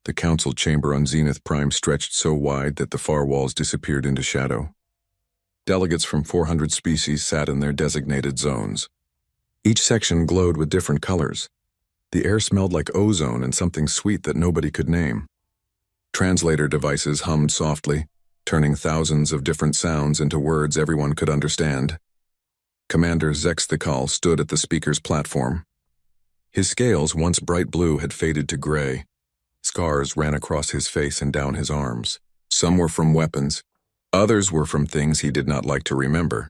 The council chamber on Zenith Prime stretched so wide that the far walls disappeared into shadow. Delegates from 400 species sat in their designated zones. Each section glowed with different colors. The air smelled like ozone and something sweet that nobody could name. Translator devices hummed softly, turning thousands of different sounds into words everyone could understand. Commander Zexthikal stood at the speaker's platform. His scales, once bright blue, had faded to gray. Scars ran across his face and down his arms. Some were from weapons. Others were from things he did not like to remember.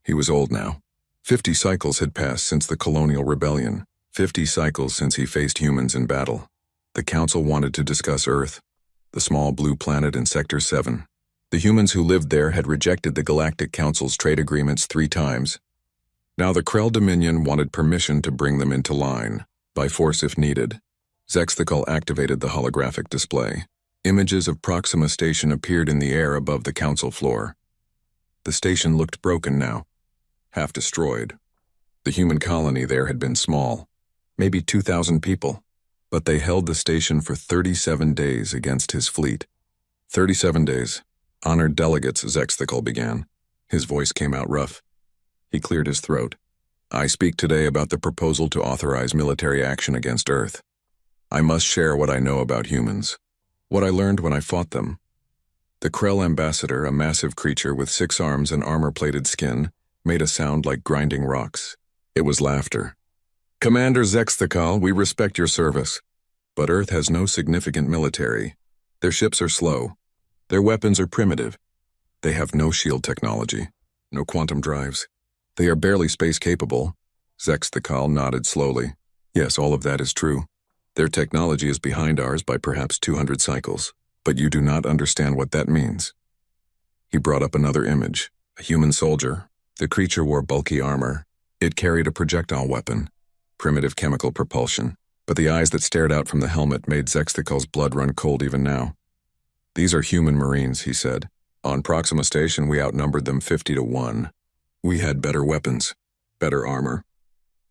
He was old now. 50 cycles had passed since the Colonial Rebellion. 50 cycles since he faced humans in battle. The Council wanted to discuss Earth, the small blue planet in Sector 7. The humans who lived there had rejected the Galactic Council's trade agreements 3 times. Now the Krell Dominion wanted permission to bring them into line, by force if needed. Zexthikal activated the holographic display. Images of Proxima Station appeared in the air above the council floor. The station looked broken now, half destroyed. The human colony there had been small, maybe 2,000 people, but they held the station for 37 days against his fleet. 37 days. Honored delegates, Zexthikal began. His voice came out rough. He cleared his throat. I speak today about the proposal to authorize military action against Earth. I must share what I know about humans. What I learned when I fought them. The Krell ambassador, a massive creature with 6 arms and armor-plated skin, made a sound like grinding rocks. It was laughter. Commander Zexthikal, we respect your service. But Earth has no significant military. Their ships are slow. Their weapons are primitive. They have no shield technology, no quantum drives. They are barely space-capable. Zexthikal nodded slowly. Yes, all of that is true. Their technology is behind ours by perhaps 200 cycles, but you do not understand what that means. He brought up another image, a human soldier. The creature wore bulky armor. It carried a projectile weapon, primitive chemical propulsion, but the eyes that stared out from the helmet made Zexthikal's blood run cold even now. These are human Marines, he said. On Proxima Station, we outnumbered them 50-1. We had better weapons, better armor.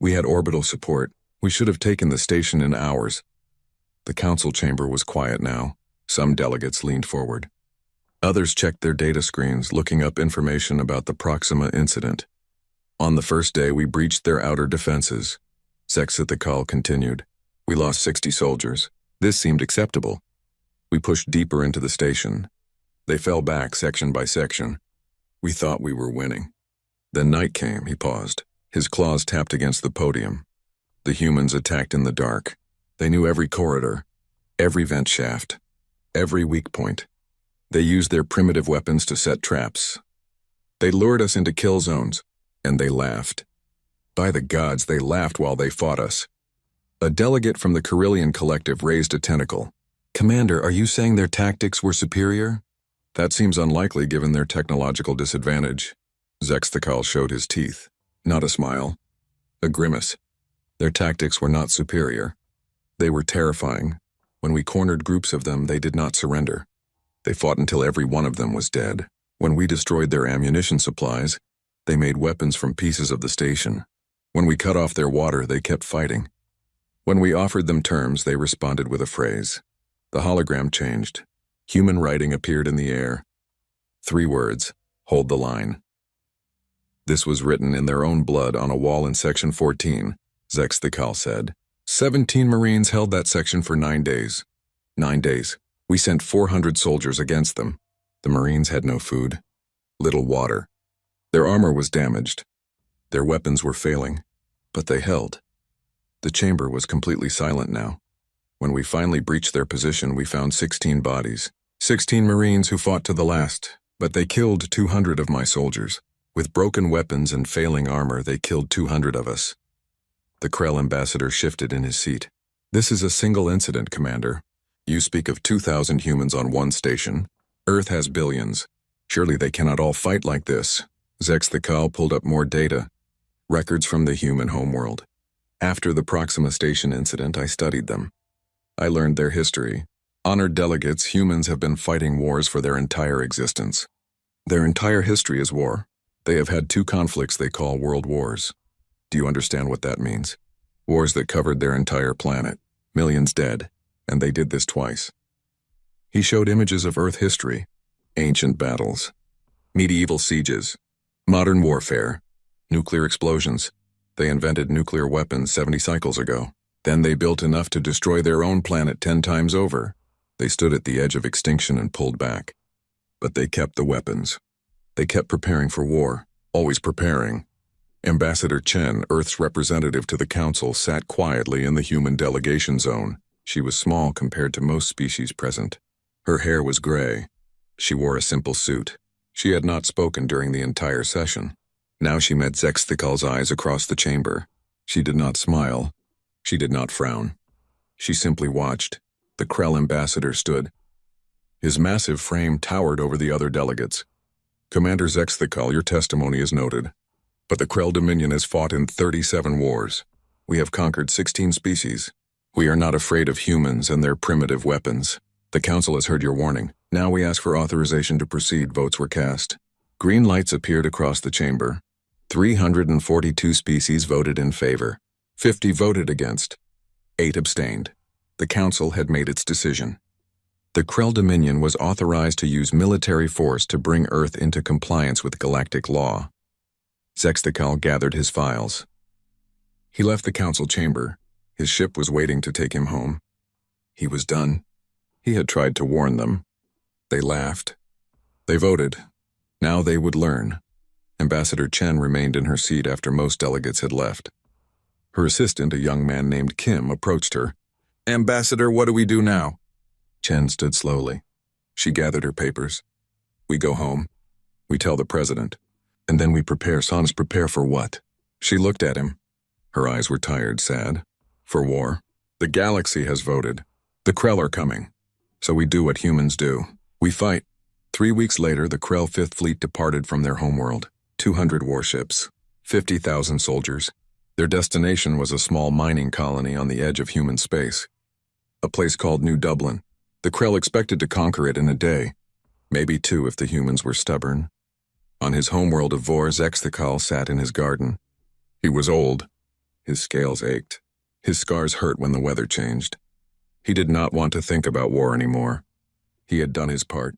We had orbital support. We should have taken the station in hours. The council chamber was quiet now. Some delegates leaned forward. Others checked their data screens, looking up information about the Proxima incident. On the first day, we breached their outer defenses. Zexthikal continued. We lost 60 soldiers. This seemed acceptable. We pushed deeper into the station. They fell back section by section. We thought we were winning. Then night came, he paused. His claws tapped against the podium. The humans attacked in the dark. They knew every corridor, every vent shaft, every weak point. They used their primitive weapons to set traps. They lured us into kill zones, and they laughed. By the gods, they laughed while they fought us. A delegate from the Carillion Collective raised a tentacle. Commander, are you saying their tactics were superior? That seems unlikely given their technological disadvantage. Zexthikal showed his teeth. Not a smile. A grimace. Their tactics were not superior. They were terrifying. When we cornered groups of them, they did not surrender. They fought until every one of them was dead. When we destroyed their ammunition supplies, they made weapons from pieces of the station. When we cut off their water, they kept fighting. When we offered them terms, they responded with a phrase. The hologram changed. Human writing appeared in the air. 3 words, hold the line. This was written in their own blood on a wall in Section 14. Zexthikal said. 17 Marines held that section for 9 days. 9 days. We sent 400 soldiers against them. The Marines had no food, little water. Their armor was damaged. Their weapons were failing, but they held. The chamber was completely silent now. When we finally breached their position, we found 16 bodies. 16 Marines who fought to the last, but they killed 200 of my soldiers. With broken weapons and failing armor, they killed 200 of us. The Krell ambassador shifted in his seat. This is a single incident, Commander. You speak of 2,000 humans on one station. Earth has billions. Surely they cannot all fight like this. Zexthikal pulled up more data. Records from the human homeworld. After the Proxima Station incident, I studied them. I learned their history. Honored delegates, humans have been fighting wars for their entire existence. Their entire history is war. They have had 2 conflicts they call world wars. Do you understand what that means? Wars that covered their entire planet. Millions dead. and they did this twice. He showed images of Earth history, ancient battles, medieval sieges, modern warfare, nuclear explosions. They invented nuclear weapons 70 cycles ago. Then they built enough to destroy their own planet 10 times over. They stood at the edge of extinction and pulled back. But they kept the weapons. They kept preparing for war, always preparing. Ambassador Chen, Earth's representative to the Council, sat quietly in the human delegation zone. She was small compared to most species present. Her hair was gray. She wore a simple suit. She had not spoken during the entire session. Now she met Zexthikal's eyes across the chamber. She did not smile. She did not frown. She simply watched. The Krell ambassador stood. His massive frame towered over the other delegates. Commander Zexthikal, your testimony is noted. But the Krell Dominion has fought in 37 wars. We have conquered 16 species. We are not afraid of humans and their primitive weapons. The Council has heard your warning. Now we ask for authorization to proceed. Votes were cast. Green lights appeared across the chamber. 342 species voted in favor. 50 voted against. 8 abstained. The Council had made its decision. The Krell Dominion was authorized to use military force to bring Earth into compliance with galactic law. Zexthikal gathered his files. He left the Council chamber. His ship was waiting to take him home. He was done. He had tried to warn them. They laughed. They voted. Now they would learn. Ambassador Chen remained in her seat after most delegates had left. Her assistant, a young man named Kim, approached her. "Ambassador, what do we do now?" Chen stood slowly. She gathered her papers. "We go home. We tell the president. And then we prepare. Sans prepare for what?" She looked at him. Her eyes were tired, sad. "For war. The galaxy has voted. The Krell are coming. So we do what humans do. We fight." 3 weeks later, the Krell Fifth Fleet departed from their homeworld. 200 warships. 50,000 soldiers. Their destination was a small mining colony on the edge of human space. A place called New Dublin. The Krell expected to conquer it in a day. Maybe 2 if the humans were stubborn. On his homeworld of Vor, Zexthikal sat in his garden. He was old. His scales ached. His scars hurt when the weather changed. He did not want to think about war anymore. He had done his part.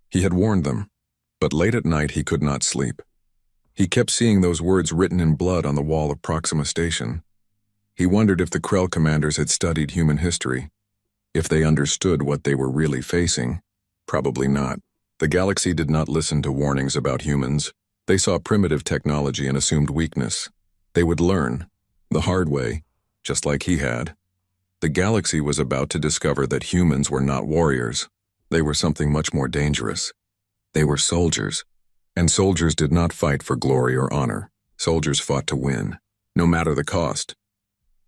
He had warned them. But late at night he could not sleep. He kept seeing those words written in blood on the wall of Proxima Station. He wondered if the Krell commanders had studied human history. If they understood what they were really facing. Probably not. The galaxy did not listen to warnings about humans. They saw primitive technology and assumed weakness. They would learn, the hard way, just like he had. The galaxy was about to discover that humans were not warriors. They were something much more dangerous. They were soldiers. And soldiers did not fight for glory or honor. Soldiers fought to win, no matter the cost.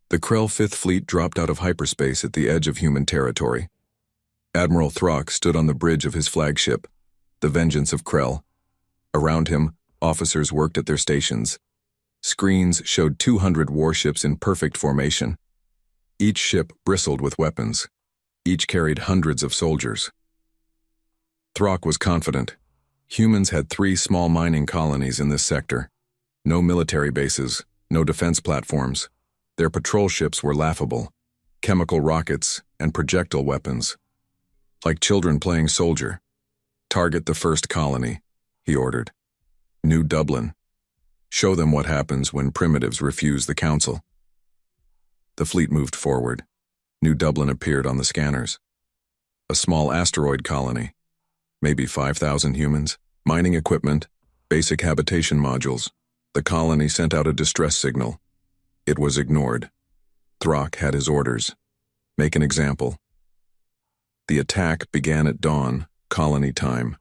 The Krell Fifth Fleet dropped out of hyperspace at the edge of human territory. Admiral Throck stood on the bridge of his flagship, the Vengeance of Krell. Around him, officers worked at their stations. Screens showed 200 warships in perfect formation. Each ship bristled with weapons. Each carried hundreds of soldiers. Throck was confident. Humans had 3 small mining colonies in this sector. No military bases, no defense platforms. Their patrol ships were laughable. Chemical rockets and projectile weapons. Like children playing soldier. "Target the first colony," he ordered. "New Dublin. Show them what happens when primitives refuse the Council." The fleet moved forward. New Dublin appeared on the scanners. A small asteroid colony. Maybe 5,000 humans. Mining equipment. Basic habitation modules. The colony sent out a distress signal. It was ignored. Throck had his orders. Make an example. The attack began at dawn, colony time.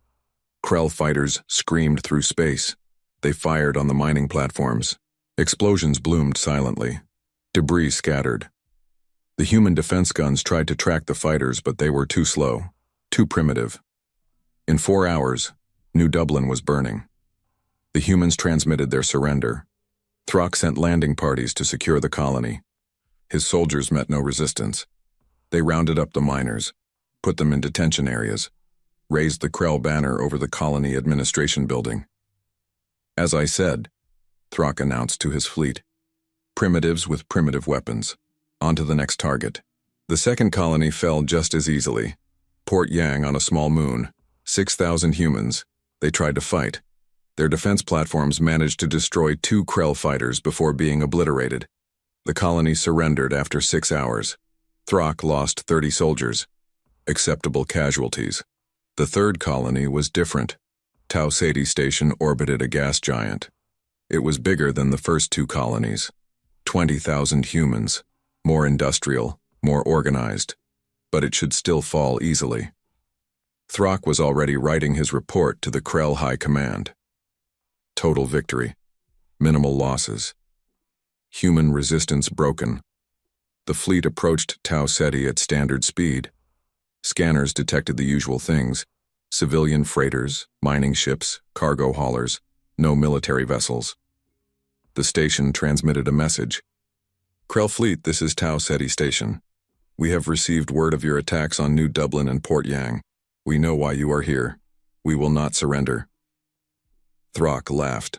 Krell fighters screamed through space. They fired on the mining platforms. Explosions bloomed silently. Debris scattered. The human defense guns tried to track the fighters, but they were too slow, too primitive. In 4 hours, New Dublin was burning. The humans transmitted their surrender. Throck sent landing parties to secure the colony. His soldiers met no resistance. They rounded up the miners, put them in detention areas, raised the Krell banner over the colony administration building. "As I said," Throck announced to his fleet, "primitives with primitive weapons. On to the next target." The second colony fell just as easily. Port Yang on a small moon. 6,000 humans. They tried to fight. Their defense platforms managed to destroy 2 Krell fighters before being obliterated. The colony surrendered after 6 hours. Thrak lost 30 soldiers. Acceptable casualties. The third colony was different. Tau Ceti Station orbited a gas giant. It was bigger than the first 2 colonies. 20,000 humans. More industrial, more organized. But it should still fall easily. Thrak was already writing his report to the Krell High Command. Total victory. Minimal losses. Human resistance broken. The fleet approached Tau Ceti at standard speed. Scanners detected the usual things: civilian freighters, mining ships, cargo haulers, no military vessels. The station transmitted a message. Krell Fleet, this is Tau Ceti Station. We have received word of your attacks on New Dublin and Port Yang. We know why you are here. We will not surrender. Thrak laughed.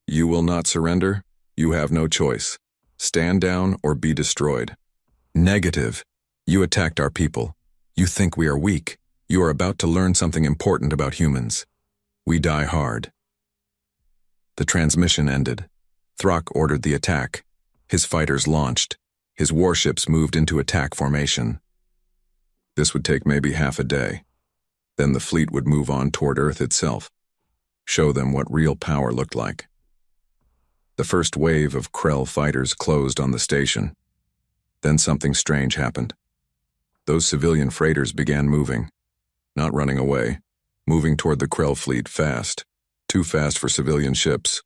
You will not surrender? You have no choice. Stand down or be destroyed. Negative. You attacked our people. You think we are weak. You are about to learn something important about humans. We die hard. The transmission ended. Thrak ordered the attack. His fighters launched. His warships moved into attack formation. This would take maybe half a day. Then the fleet would move on toward Earth itself. Show them what real power looked like. The first wave of Krell fighters closed on the station. Then something strange happened. Those civilian freighters began moving. Not running away. Moving toward the Krell fleet fast. Too fast for civilian ships.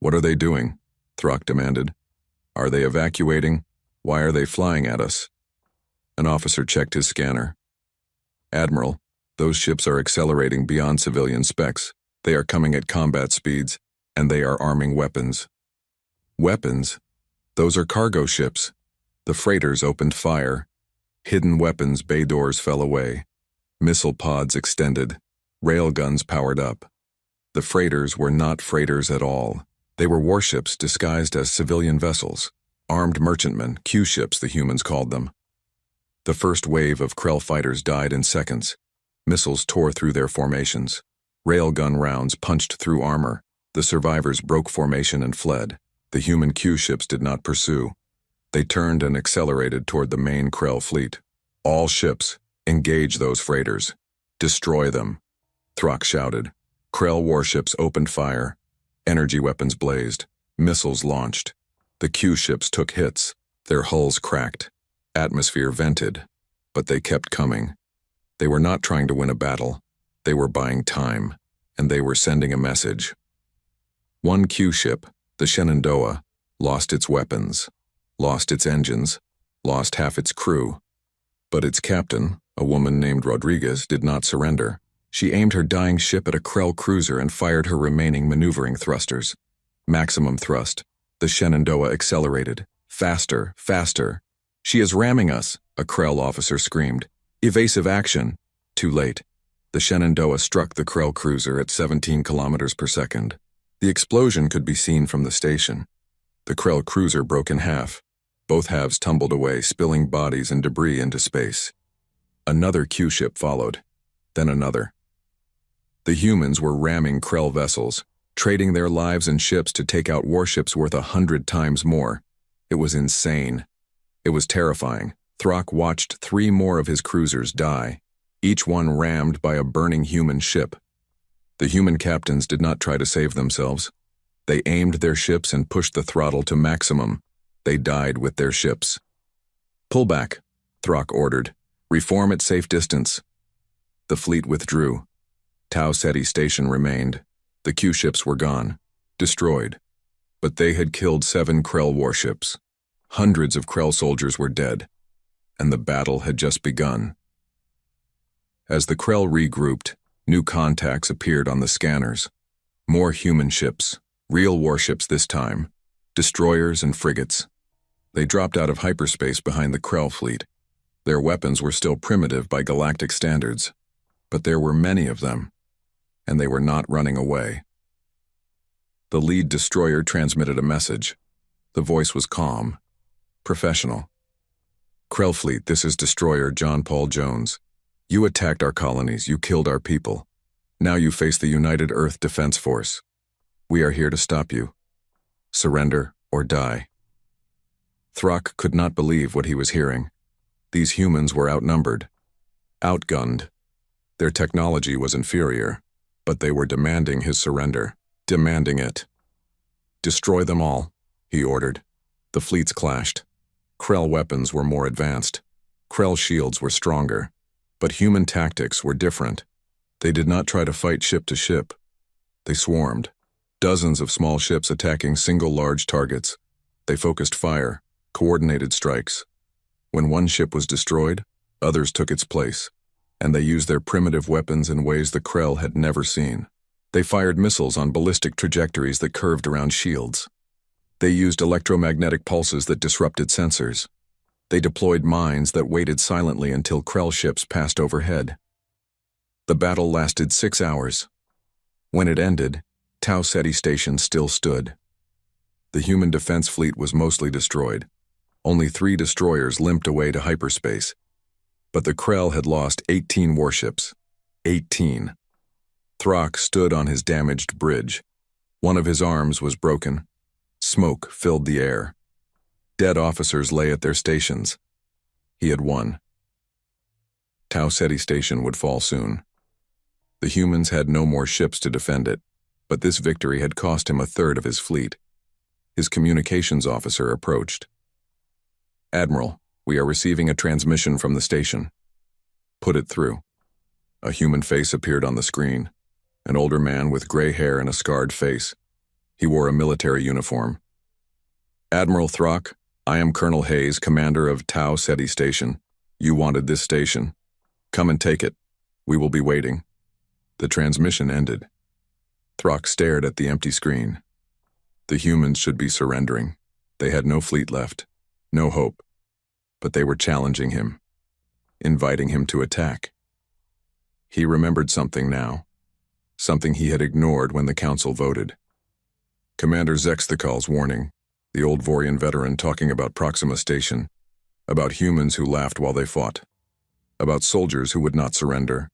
What are they doing? Thrak demanded. Are they evacuating? Why are they flying at us? An officer checked his scanner. Admiral, those ships are accelerating beyond civilian specs. They are coming at combat speeds, and they are arming weapons. Weapons? Those are cargo ships. The freighters opened fire. Hidden weapons bay doors fell away. Missile pods extended. Railguns powered up. The freighters were not freighters at all. They were warships disguised as civilian vessels. Armed merchantmen, Q-ships the humans called them. The first wave of Krell fighters died in seconds. Missiles tore through their formations. Railgun rounds punched through armor. The survivors broke formation and fled. The human Q-ships did not pursue. They turned and accelerated toward the main Krell fleet. All ships, engage those freighters. Destroy them. Thrak shouted. Krell warships opened fire. Energy weapons blazed. Missiles launched. The Q-ships took hits. Their hulls cracked. Atmosphere vented. But they kept coming. They were not trying to win a battle. They were buying time. And they were sending a message. One Q-ship, the Shenandoah, lost its weapons. Lost its engines. Lost half its crew. But its captain, a woman named Rodriguez, did not surrender. She aimed her dying ship at a Krell cruiser and fired her remaining maneuvering thrusters. Maximum thrust. The Shenandoah accelerated. Faster, faster. She is ramming us, a Krell officer screamed. Evasive action. Too late. The Shenandoah struck the Krell cruiser at 17 kilometers per second. The explosion could be seen from the station. The Krell cruiser broke in half. Both halves tumbled away, spilling bodies and debris into space. Another Q-ship followed. Then another. The humans were ramming Krell vessels, trading their lives and ships to take out warships worth 100 times more. It was insane. It was terrifying. Thrak watched 3 more of his cruisers die, each one rammed by a burning human ship. The human captains did not try to save themselves. They aimed their ships and pushed the throttle to maximum. They died with their ships. Pull back, Thrak ordered. Reform at safe distance. The fleet withdrew. Tau Ceti Station remained. The Q-ships were gone, destroyed. But they had killed 7 Krell warships. Hundreds of Krell soldiers were dead. And the battle had just begun. As the Krell regrouped, new contacts appeared on the scanners. More human ships, real warships this time, destroyers and frigates. They dropped out of hyperspace behind the Krell fleet. Their weapons were still primitive by galactic standards, but there were many of them, and they were not running away. The lead destroyer transmitted a message. The voice was calm, professional. Krell Fleet, this is Destroyer John Paul Jones. You attacked our colonies, you killed our people. Now you face the United Earth Defense Force. We are here to stop you. Surrender or die. Throck could not believe what he was hearing. These humans were outnumbered, outgunned. Their technology was inferior, but they were demanding his surrender, demanding it. Destroy them all, he ordered. The fleets clashed. Krell weapons were more advanced. Krell shields were stronger. But human tactics were different. They did not try to fight ship to ship. They swarmed. Dozens of small ships attacking single large targets. They focused fire, coordinated strikes. When one ship was destroyed, others took its place, and they used their primitive weapons in ways the Krell had never seen. They fired missiles on ballistic trajectories that curved around shields. They used electromagnetic pulses that disrupted sensors. They deployed mines that waited silently until Krell ships passed overhead. The battle lasted 6 hours. When it ended, Tau Ceti Station still stood. The human defense fleet was mostly destroyed. Only 3 destroyers limped away to hyperspace. But the Krell had lost 18 warships. 18. Throck stood on his damaged bridge. One of his arms was broken. Smoke filled the air. Dead officers lay at their stations. He had won. Tau Ceti Station would fall soon. The humans had no more ships to defend it, but this victory had cost him a third of his fleet. His communications officer approached. "Admiral, we are receiving a transmission from the station." "Put it through." A human face appeared on the screen. An older man with gray hair and a scarred face. He wore a military uniform. "Admiral Throck, I am Colonel Hayes, commander of Tau Ceti Station. You wanted this station. Come and take it. We will be waiting." The transmission ended. Throck stared at the empty screen. The humans should be surrendering. They had no fleet left, no hope. But they were challenging him, inviting him to attack. He remembered something now, something he had ignored when the council voted. Commander Zexthikal's warning, the old Vorian veteran talking about Proxima Station, about humans who laughed while they fought, about soldiers who would not surrender.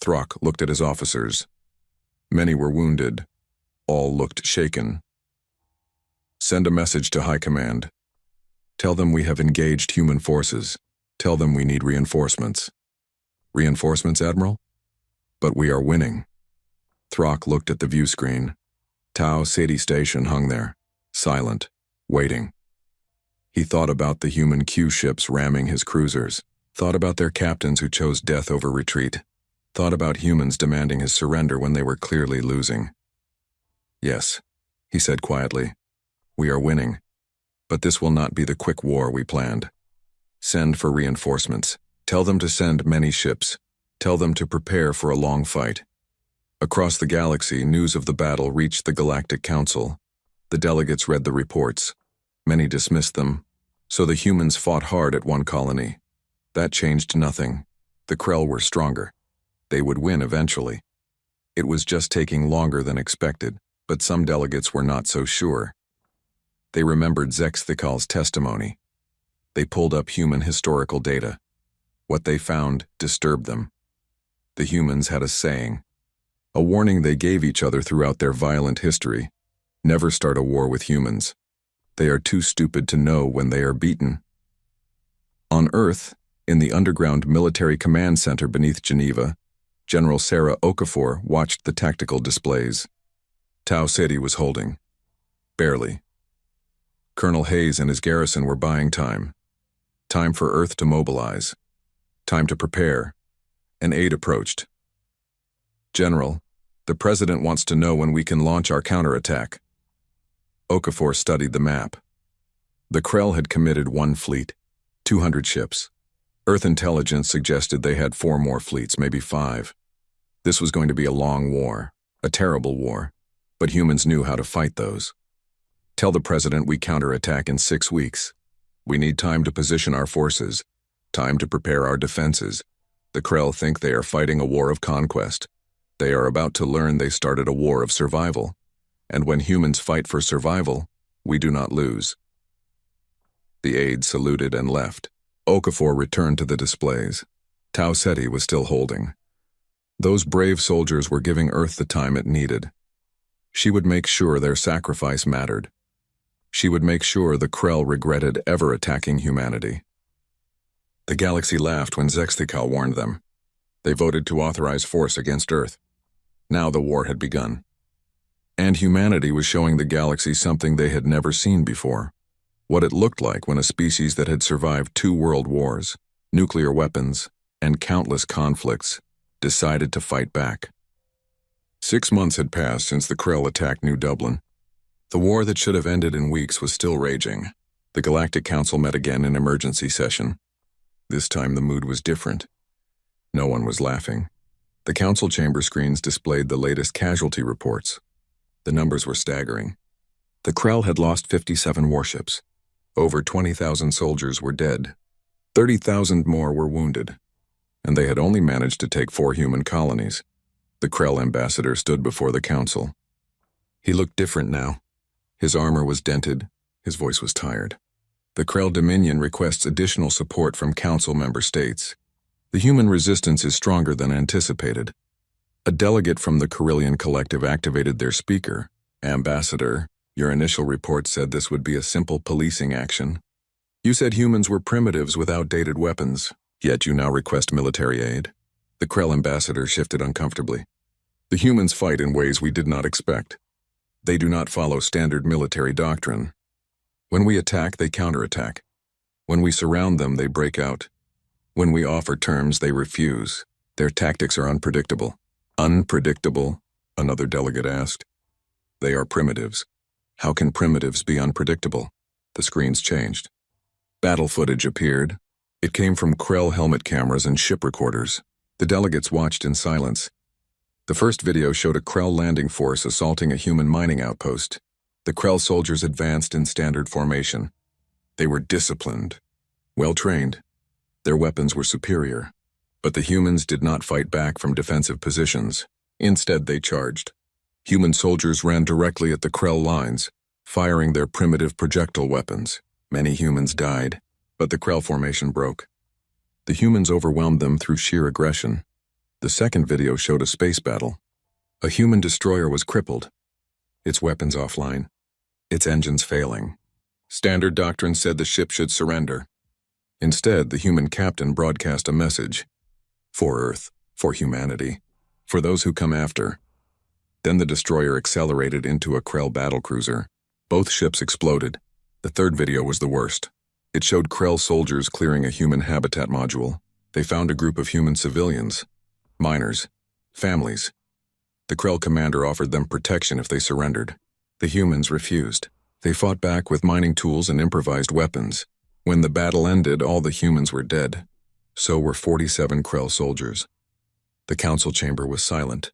Throck looked at his officers. Many were wounded. All looked shaken. "Send a message to High Command. Tell them we have engaged human forces. Tell them we need reinforcements." "Reinforcements, Admiral?" "But we are winning." Throck looked at the view screen. Tau Ceti Station hung there, silent, waiting. He thought about the human Q ships ramming his cruisers, thought about their captains who chose death over retreat, thought about humans demanding his surrender when they were clearly losing. "Yes," he said quietly, "we are winning, but this will not be the quick war we planned. Send for reinforcements. Tell them to send many ships. Tell them to prepare for a long fight." Across the galaxy, news of the battle reached the Galactic Council. The delegates read the reports. Many dismissed them. So the humans fought hard at one colony. That changed nothing. The Krell were stronger. They would win eventually. It was just taking longer than expected, but some delegates were not so sure. They remembered Zexthikal's testimony. They pulled up human historical data. What they found disturbed them. The humans had a saying, a warning they gave each other throughout their violent history: never start a war with humans. They are too stupid to know when they are beaten. On Earth, in the underground military command center beneath Geneva, General Sarah Okafor watched the tactical displays. Tau Ceti was holding. Barely. Colonel Hayes and his garrison were buying time. Time for Earth to mobilize. Time to prepare. An aide approached. "General, the President wants to know when we can launch our counterattack." Okafor studied the map. The Krell had committed one fleet, 200 ships. Earth intelligence suggested they had 4 more fleets, maybe 5. This was going to be a long war, a terrible war, but humans knew how to fight those. "Tell the President we counterattack in 6 weeks. We need time to position our forces, time to prepare our defenses. The Krell think they are fighting a war of conquest. They are about to learn they started a war of survival. And when humans fight for survival, we do not lose." The aide saluted and left. Okafor returned to the displays. Tau Ceti was still holding. Those brave soldiers were giving Earth the time it needed. She would make sure their sacrifice mattered. She would make sure the Krell regretted ever attacking humanity. The galaxy laughed when Zextikal warned them. They voted to authorize force against Earth. Now the war had begun. And humanity was showing the galaxy something they had never seen before. What it looked like when a species that had survived 2 world wars, nuclear weapons, and countless conflicts decided to fight back. 6 months had passed since the Krell attacked New Dublin. The war that should have ended in weeks was still raging. The Galactic Council met again in emergency session. This time the mood was different. No one was laughing. The council chamber screens displayed the latest casualty reports. The numbers were staggering. The Krell had lost 57 warships. Over 20,000 soldiers were dead. 30,000 more were wounded. And they had only managed to take 4 human colonies. The Krell ambassador stood before the council. He looked different now. His armor was dented. His voice was tired. The Krell Dominion requests additional support from council member states. The human resistance is stronger than anticipated. A delegate from the Carillion Collective activated their speaker. Ambassador, your initial report said this would be a simple policing action. You said humans were primitives with outdated weapons, yet you now request military aid. The Krell ambassador shifted uncomfortably. The humans fight in ways we did not expect. They do not follow standard military doctrine. When we attack, they counterattack. When we surround them, they break out. When we offer terms, they refuse. Their tactics are unpredictable. Unpredictable? Another delegate asked. They are primitives. How can primitives be unpredictable? The screens changed. Battle footage appeared. It came from Krell helmet cameras and ship recorders. The delegates watched in silence. The first video showed a Krell landing force assaulting a human mining outpost. The Krell soldiers advanced in standard formation. They were disciplined, well-trained. Their weapons were superior. But the humans did not fight back from defensive positions. Instead, they charged. Human soldiers ran directly at the Krell lines, firing their primitive projectile weapons. Many humans died, but the Krell formation broke. The humans overwhelmed them through sheer aggression. The second video showed a space battle. A human destroyer was crippled, its weapons offline, its engines failing. Standard doctrine said the ship should surrender. Instead, the human captain broadcast a message. For Earth, for humanity, for those who come after. Then the destroyer accelerated into a Krell battlecruiser. Both ships exploded. The third video was the worst. It showed Krell soldiers clearing a human habitat module. They found a group of human civilians, miners, families. The Krell commander offered them protection if they surrendered. The humans refused. They fought back with mining tools and improvised weapons. When the battle ended, all the humans were dead. So were 47 Krell soldiers. The council chamber was silent.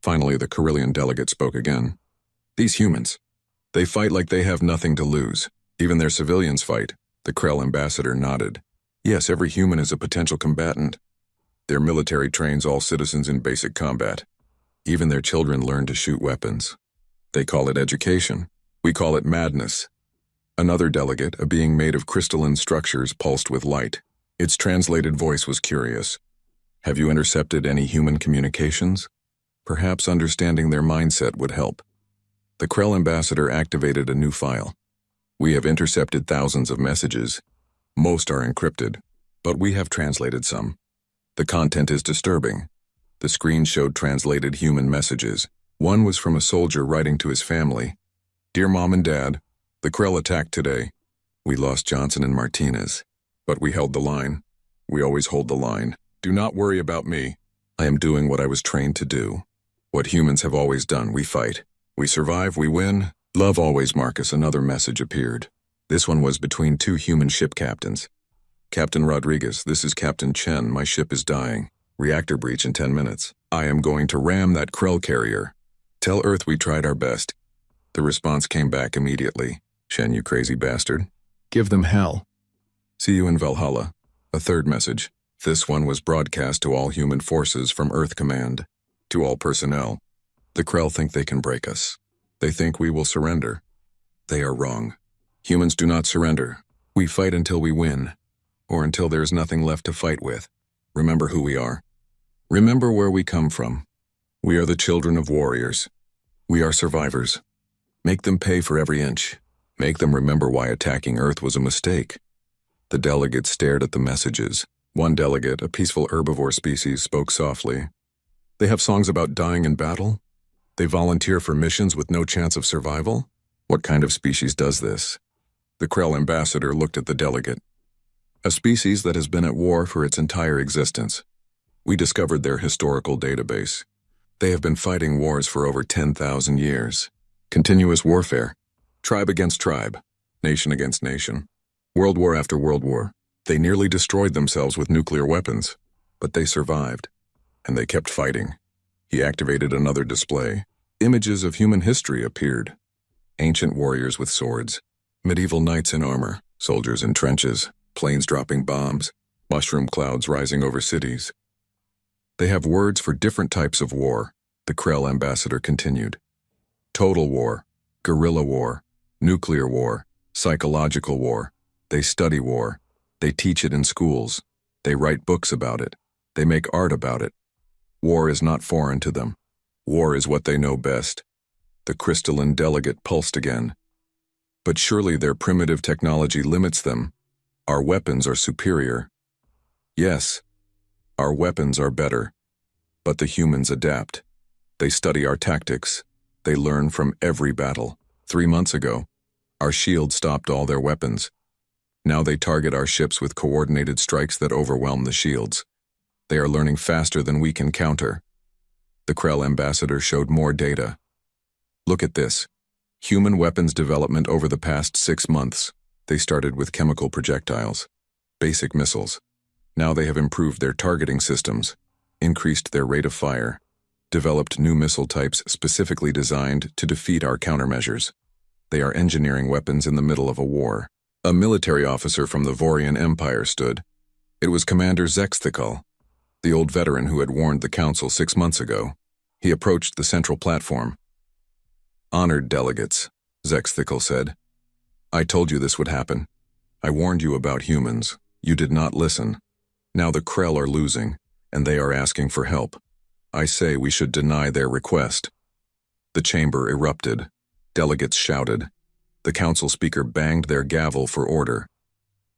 Finally, the Carillion delegate spoke again. These humans, they fight like they have nothing to lose. Even their civilians fight. The Krell ambassador nodded. Yes, every human is a potential combatant. Their military trains all citizens in basic combat. Even their children learn to shoot weapons. They call it education. We call it madness. Another delegate, a being made of crystalline structures, pulsed with light. Its translated voice was curious. Have you intercepted any human communications? Perhaps understanding their mindset would help. The Krell ambassador activated a new file. We have intercepted thousands of messages. Most are encrypted, but we have translated some. The content is disturbing. The screen showed translated human messages. One was from a soldier writing to his family. Dear Mom and Dad, the Krell attacked today. We lost Johnson and Martinez, but we held the line. We always hold the line. Do not worry about me. I am doing what I was trained to do. What humans have always done, we fight. We survive, we win. Love always, Marcus. Another message appeared. This one was between 2 human ship captains. Captain Rodriguez, this is Captain Chen. My ship is dying. Reactor breach in 10 minutes. I am going to ram that Krell carrier. Tell Earth we tried our best. The response came back immediately. Chen, you crazy bastard. Give them hell. See you in Valhalla. A third message. This one was broadcast to all human forces from Earth Command. To all personnel. The Krell think they can break us. They think we will surrender. They are wrong. Humans do not surrender. We fight until we win. or until there is nothing left to fight with. Remember who we are. Remember where we come from. We are the children of warriors. We are survivors. Make them pay for every inch. Make them remember why attacking Earth was a mistake. The delegates stared at the messages. One delegate, a peaceful herbivore species, spoke softly. They have songs about dying in battle? They volunteer for missions with no chance of survival? What kind of species does this? The Krell ambassador looked at the delegate. A species that has been at war for its entire existence. We discovered their historical database. They have been fighting wars for over 10,000 years. Continuous warfare. Tribe against tribe. Nation against nation. World war after world war. They nearly destroyed themselves with nuclear weapons. But they survived. And they kept fighting. He activated another display. Images of human history appeared. Ancient warriors with swords. Medieval knights in armor. Soldiers in trenches. Planes dropping bombs. Mushroom clouds rising over cities. They have words for different types of war, the Krell ambassador continued. Total war, guerrilla war, nuclear war, psychological war. They study war. They teach it in schools. They write books about it. They make art about it. War is not foreign to them. War is what they know best. The crystalline delegate pulsed again. But surely their primitive technology limits them. Our weapons are superior. Yes, our weapons are better. But the humans adapt. They study our tactics. They learn from every battle. 3 months ago, our shields stopped all their weapons. Now they target our ships with coordinated strikes that overwhelm the shields. They are learning faster than we can counter. The Krell ambassador showed more data. Look at this. Human weapons development over the past 6 months. They started with chemical projectiles, basic missiles. Now they have improved their targeting systems, increased their rate of fire, developed new missile types specifically designed to defeat our countermeasures. They are engineering weapons in the middle of a war. A military officer from the Vorian Empire stood. It was Commander Zexthikal, the old veteran who had warned the Council 6 months ago. He approached the central platform. Honored delegates, Zexthikal said. I told you this would happen. I warned you about humans. You did not listen. Now the Krell are losing, and they are asking for help. I say we should deny their request. The chamber erupted. Delegates shouted. The council speaker banged their gavel for order.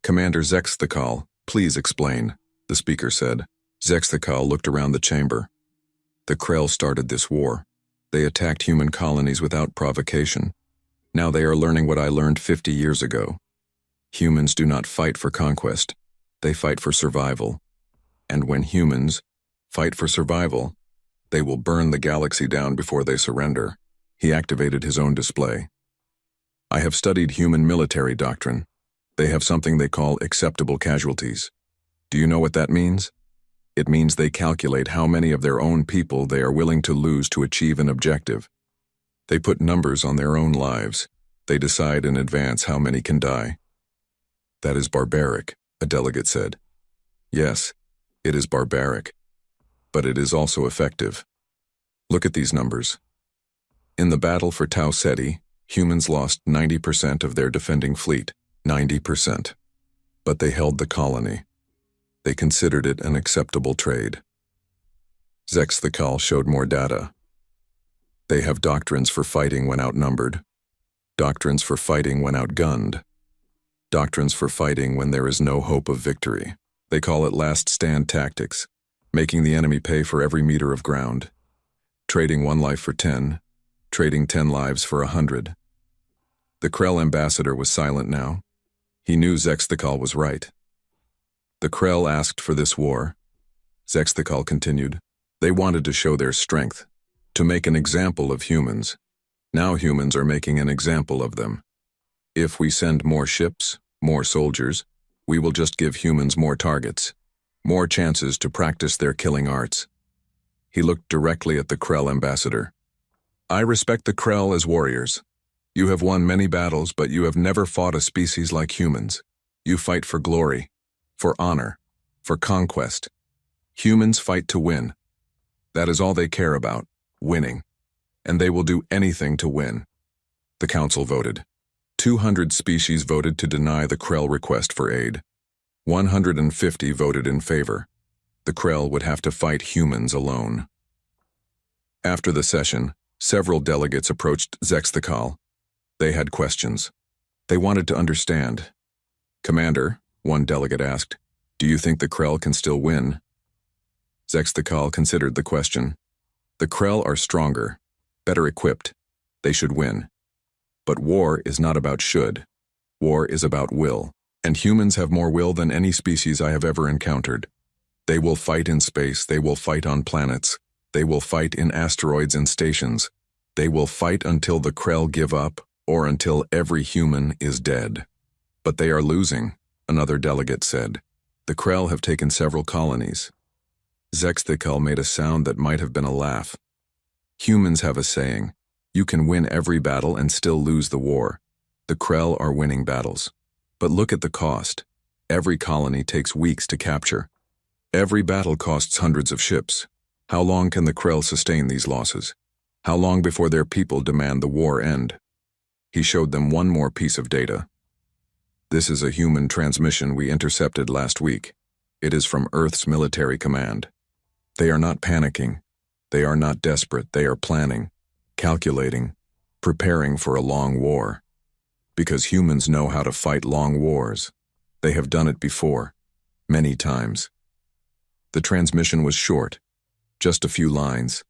Commander Zexthikal, please explain, the speaker said. Zexthikal looked around the chamber. The Krell started this war. They attacked human colonies without provocation. Now they are learning what I learned 50 years ago. Humans do not fight for conquest. They fight for survival. And when humans fight for survival, they will burn the galaxy down before they surrender. He activated his own display. I have studied human military doctrine. They have something they call acceptable casualties. Do you know what that means? It means they calculate how many of their own people they are willing to lose to achieve an objective. They put numbers on their own lives. They decide in advance how many can die. That is barbaric, a delegate said. Yes, it is barbaric. But it is also effective. Look at these numbers. In the battle for Tau Ceti, humans lost 90% of their defending fleet. 90%. But they held the colony. They considered it an acceptable trade. Zexthikal showed more data. They have doctrines for fighting when outnumbered, doctrines for fighting when outgunned, doctrines for fighting when there is no hope of victory. They call it last stand tactics, making the enemy pay for every meter of ground, trading 1 life for 10, trading 10 lives for 100. The Krell ambassador was silent now. He knew Zexthikal was right. The Krell asked for this war. Zexthikal continued. They wanted to show their strength, to make an example of humans. Now humans are making an example of them. If we send more ships, more soldiers, we will just give humans more targets, more chances to practice their killing arts. He looked directly at the Krell ambassador. I respect the Krell as warriors. You have won many battles, but you have never fought a species like humans. You fight for glory, for honor, for conquest. Humans fight to win. That is all they care about. Winning, and they will do anything to win. The council voted. 200 species voted to deny the Krell request for aid. 150 voted in favor. The Krell would have to fight humans alone. After the session, several delegates approached Zexthakal. They had questions. They wanted to understand. "Commander," one delegate asked, "do you think the Krell can still win?" Zexthakal considered the question. "The Krell are stronger, better equipped. They should win. But war is not about should. War is about will. And humans have more will than any species I have ever encountered. They will fight in space, they will fight on planets, they will fight in asteroids and stations. They will fight until the Krell give up, or until every human is dead." "But they are losing," another delegate said. "The Krell have taken several colonies." Zexthakal made a sound that might have been a laugh. "Humans have a saying, you can win every battle and still lose the war. The Krell are winning battles. But look at the cost. Every colony takes weeks to capture. Every battle costs hundreds of ships. How long can the Krell sustain these losses? How long before their people demand the war end?" He showed them one more piece of data. "This is a human transmission we intercepted last week. It is from Earth's military command. They are not panicking. They are not desperate. They are planning, calculating, preparing for a long war. Because humans know how to fight long wars. They have done it before, many times." The transmission was short, just a few lines,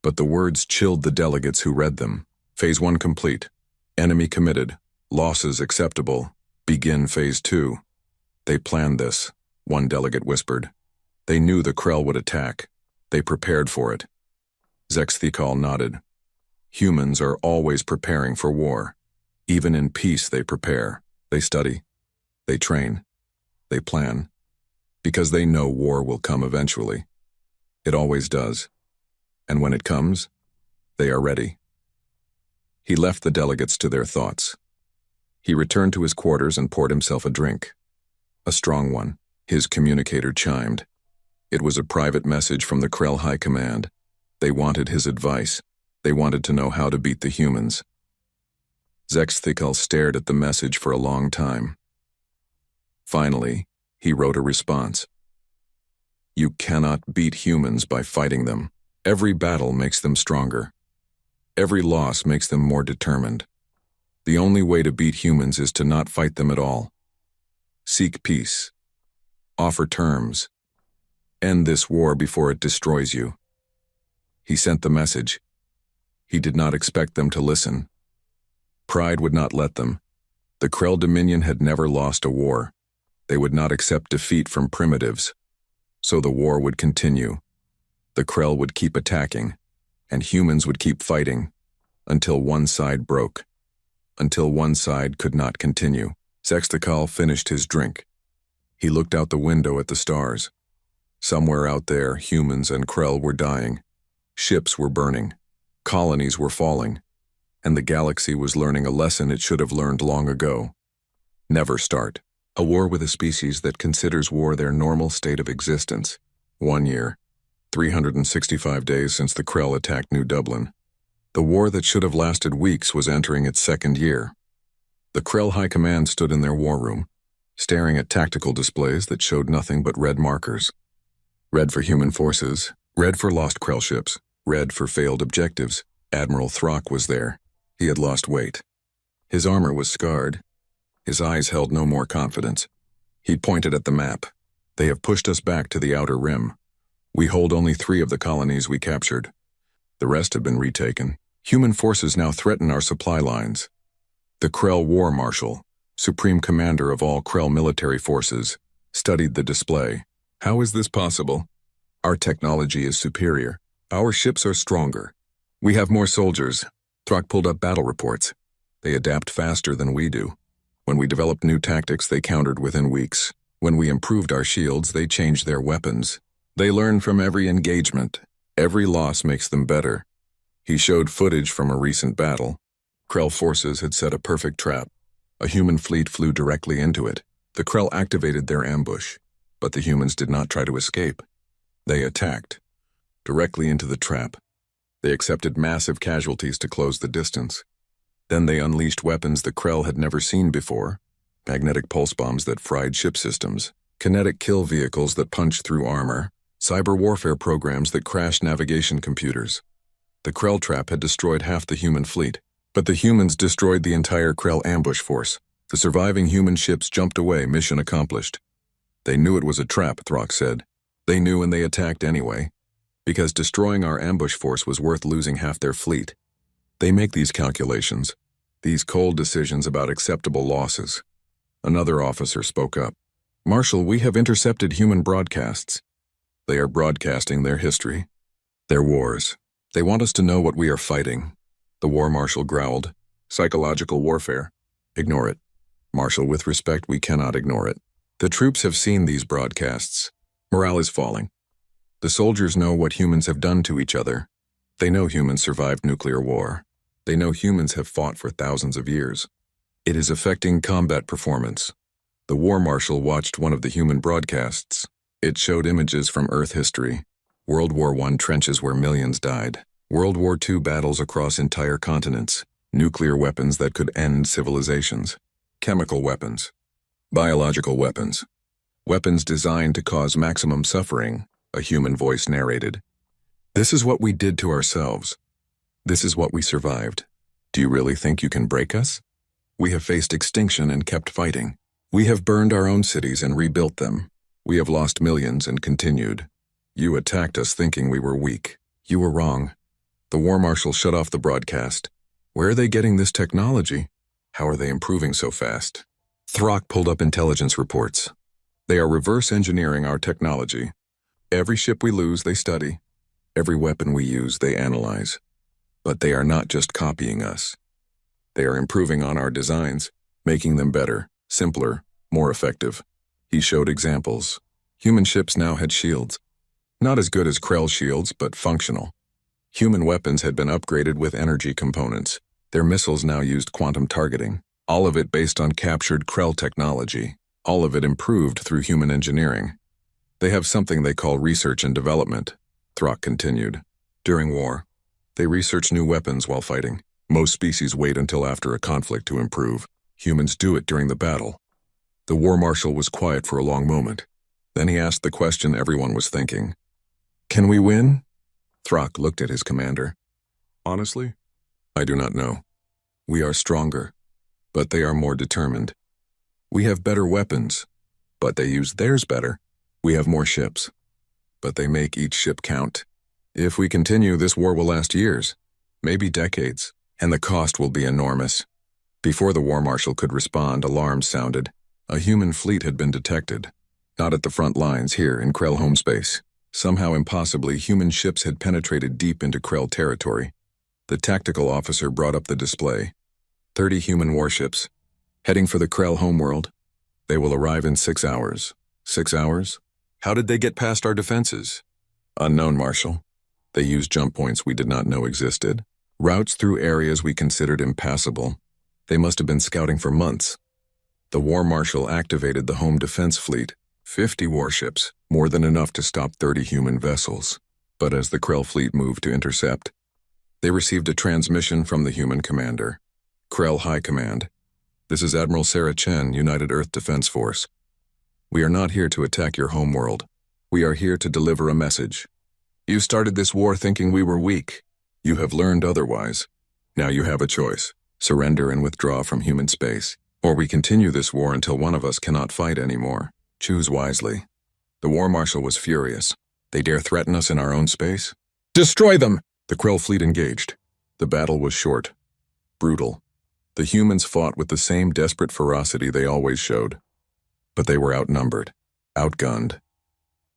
but the words chilled the delegates who read them. "Phase 1 complete. Enemy committed. Losses acceptable. Begin Phase 2. They planned this," one delegate whispered. "They knew the Krell would attack. They prepared for it." Zexthakal nodded. "Humans are always preparing for war. Even in peace they prepare. They study. They train. They plan. Because they know war will come eventually. It always does. And when it comes, they are ready." He left the delegates to their thoughts. He returned to his quarters and poured himself a drink. A strong one. His communicator chimed. It was a private message from the Krell High Command. They wanted his advice. They wanted to know how to beat the humans. Zexthakal stared at the message for a long time. Finally, he wrote a response. "You cannot beat humans by fighting them. Every battle makes them stronger. Every loss makes them more determined. The only way to beat humans is to not fight them at all. Seek peace. Offer terms. End this war before it destroys you." He sent the message. He did not expect them to listen. Pride would not let them. The Krell Dominion had never lost a war. They would not accept defeat from primitives. So the war would continue. The Krell would keep attacking, and humans would keep fighting, until one side broke. Until one side could not continue. Zexthakal finished his drink. He looked out the window at the stars. Somewhere out there, humans and Krell were dying. Ships were burning. Colonies were falling. And the galaxy was learning a lesson it should have learned long ago. Never start a war with a species that considers war their normal state of existence. 1 year, 365 days since the Krell attacked New Dublin. The war that should have lasted weeks was entering its 2nd year. The Krell High Command stood in their war room, staring at tactical displays that showed nothing but red markers. Red for human forces, red for lost Krell ships, red for failed objectives. Admiral Throck was there. He had lost weight. His armor was scarred. His eyes held no more confidence. He pointed at the map. "They have pushed us back to the outer rim. We hold only 3 of the colonies we captured. The rest have been retaken. Human forces now threaten our supply lines." The Krell War Marshal, Supreme Commander of all Krell military forces, studied the display. "How is this possible? Our technology is superior. Our ships are stronger. We have more soldiers." Throck pulled up battle reports. "They adapt faster than we do. When we developed new tactics, they countered within weeks. When we improved our shields, they changed their weapons. They learn from every engagement. Every loss makes them better." He showed footage from a recent battle. Krell forces had set a perfect trap. A human fleet flew directly into it. The Krell activated their ambush, but the humans did not try to escape. They attacked, directly into the trap. They accepted massive casualties to close the distance. Then they unleashed weapons the Krell had never seen before, magnetic pulse bombs that fried ship systems, kinetic kill vehicles that punch through armor, cyber warfare programs that crash navigation computers. The Krell trap had destroyed half the human fleet, but the humans destroyed the entire Krell ambush force. The surviving human ships jumped away, mission accomplished. They knew it was a trap, Throck said. They knew and they attacked anyway, because destroying our ambush force was worth losing half their fleet. They make these calculations, these cold decisions about acceptable losses. Another officer spoke up. Marshal, we have intercepted human broadcasts. They are broadcasting their history, their wars. They want us to know what we are fighting. The war marshal growled. Psychological warfare. Ignore it. Marshal, with respect, we cannot ignore it. The troops have seen these broadcasts. Morale is falling. The soldiers know what humans have done to each other. They know humans survived nuclear war. They know humans have fought for thousands of years. It is affecting combat performance. The war marshal watched one of the human broadcasts. It showed images from Earth history. World War I trenches where millions died. World War II battles across entire continents. Nuclear weapons that could end civilizations. Chemical weapons. Biological weapons. Weapons designed to cause maximum suffering, a human voice narrated. This is what we did to ourselves. This is what we survived. Do you really think you can break us? We have faced extinction and kept fighting. We have burned our own cities and rebuilt them. We have lost millions and continued. You attacked us thinking we were weak. You were wrong. The war marshal shut off the broadcast. Where are they getting this technology? How are they improving so fast? Throck pulled up intelligence reports. They are reverse engineering our technology. Every ship we lose, they study. Every weapon we use, they analyze. But they are not just copying us. They are improving on our designs, making them better, simpler, more effective. He showed examples. Human ships now had shields. Not as good as Krell shields, but functional. Human weapons had been upgraded with energy components. Their missiles now used quantum targeting. All of it based on captured Krell technology. All of it improved through human engineering. They have something they call research and development, Throck continued. During war, they research new weapons while fighting. Most species wait until after a conflict to improve. Humans do it during the battle. The war marshal was quiet for a long moment. Then he asked the question everyone was thinking. Can we win? Throck looked at his commander. Honestly, I do not know. We are stronger, but they are more determined. We have better weapons, but they use theirs better. We have more ships, but they make each ship count. If we continue, this war will last years, maybe decades, and the cost will be enormous. Before the war marshal could respond, alarms sounded. A human fleet had been detected. Not at the front lines here in Krell home space. Somehow impossibly, human ships had penetrated deep into Krell territory. The tactical officer brought up the display. 30 human warships, heading for the Krell homeworld. They will arrive in 6 hours. 6 hours? How did they get past our defenses? Unknown, Marshal. They used jump points we did not know existed. Routes through areas we considered impassable. They must have been scouting for months. The war marshal activated the home defense fleet. 50 warships, more than enough to stop 30 human vessels. But as the Krell fleet moved to intercept, they received a transmission from the human commander. Krell High Command. This is Admiral Sarah Chen, United Earth Defense Force. We are not here to attack your homeworld. We are here to deliver a message. You started this war thinking we were weak. You have learned otherwise. Now you have a choice. Surrender and withdraw from human space. Or we continue this war until one of us cannot fight anymore. Choose wisely. The war marshal was furious. They dare threaten us in our own space? Destroy them! The Krell fleet engaged. The battle was short. Brutal. The humans fought with the same desperate ferocity they always showed. But they were outnumbered. Outgunned.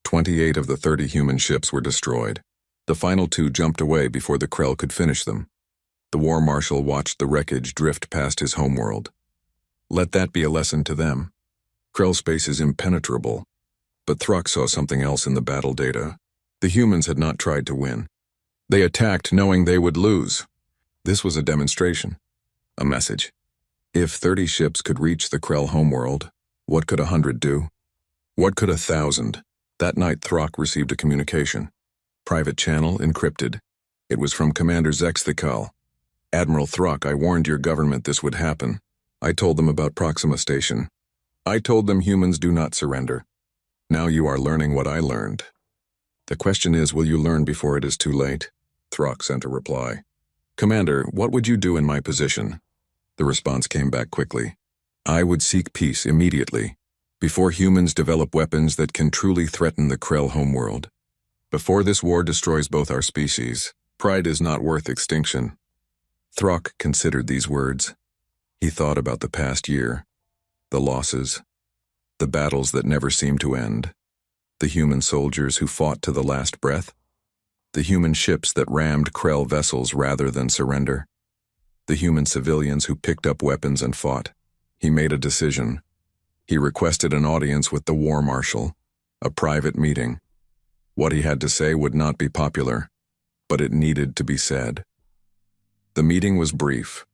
28 of the 30 human ships were destroyed. The final 2 jumped away before the Krell could finish them. The war marshal watched the wreckage drift past his homeworld. Let that be a lesson to them. Krell space is impenetrable. But Throck saw something else in the battle data. The humans had not tried to win. They attacked knowing they would lose. This was a demonstration. A message. If 30 ships could reach the Krell homeworld, what could 100 do? What could 1,000? That night Throck received a communication. Private channel encrypted. It was from Commander Zexthikal. Admiral Throck, I warned your government this would happen. I told them about Proxima Station. I told them humans do not surrender. Now you are learning what I learned. The question is, will you learn before it is too late? Throck sent a reply. Commander, what would you do in my position? The response came back quickly. I would seek peace immediately, before humans develop weapons that can truly threaten the Krell homeworld. Before this war destroys both our species, pride is not worth extinction. Throck considered these words. He thought about the past year, the losses, the battles that never seemed to end, the human soldiers who fought to the last breath, the human ships that rammed Krell vessels rather than surrender, the human civilians who picked up weapons and fought. He made a decision. He requested an audience with the War Marshal, a private meeting. What he had to say would not be popular, but it needed to be said. The meeting was brief.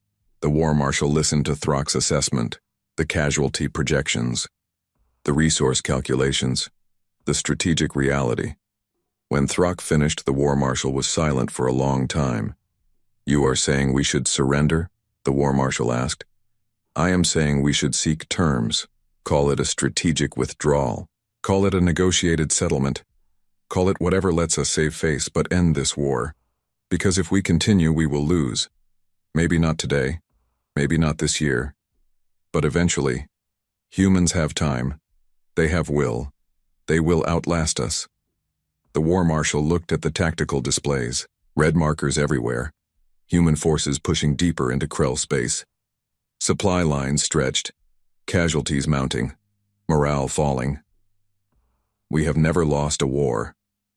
The War Marshal listened to Throck's assessment, the casualty projections, the resource calculations, the strategic reality. When Throck finished, the War Marshal was silent for a long time. You are saying we should surrender? The War Marshal asked. I am saying we should seek terms. Call it a strategic withdrawal. Call it a negotiated settlement. Call it whatever lets us save face but end this war. Because if we continue, we will lose. Maybe not today, maybe not this year, but eventually. Humans have time. They have will. They will outlast us. The War Marshal looked at the tactical displays, red markers everywhere, human forces pushing deeper into Krell space. Supply lines stretched, casualties mounting, morale falling. We have never lost a war,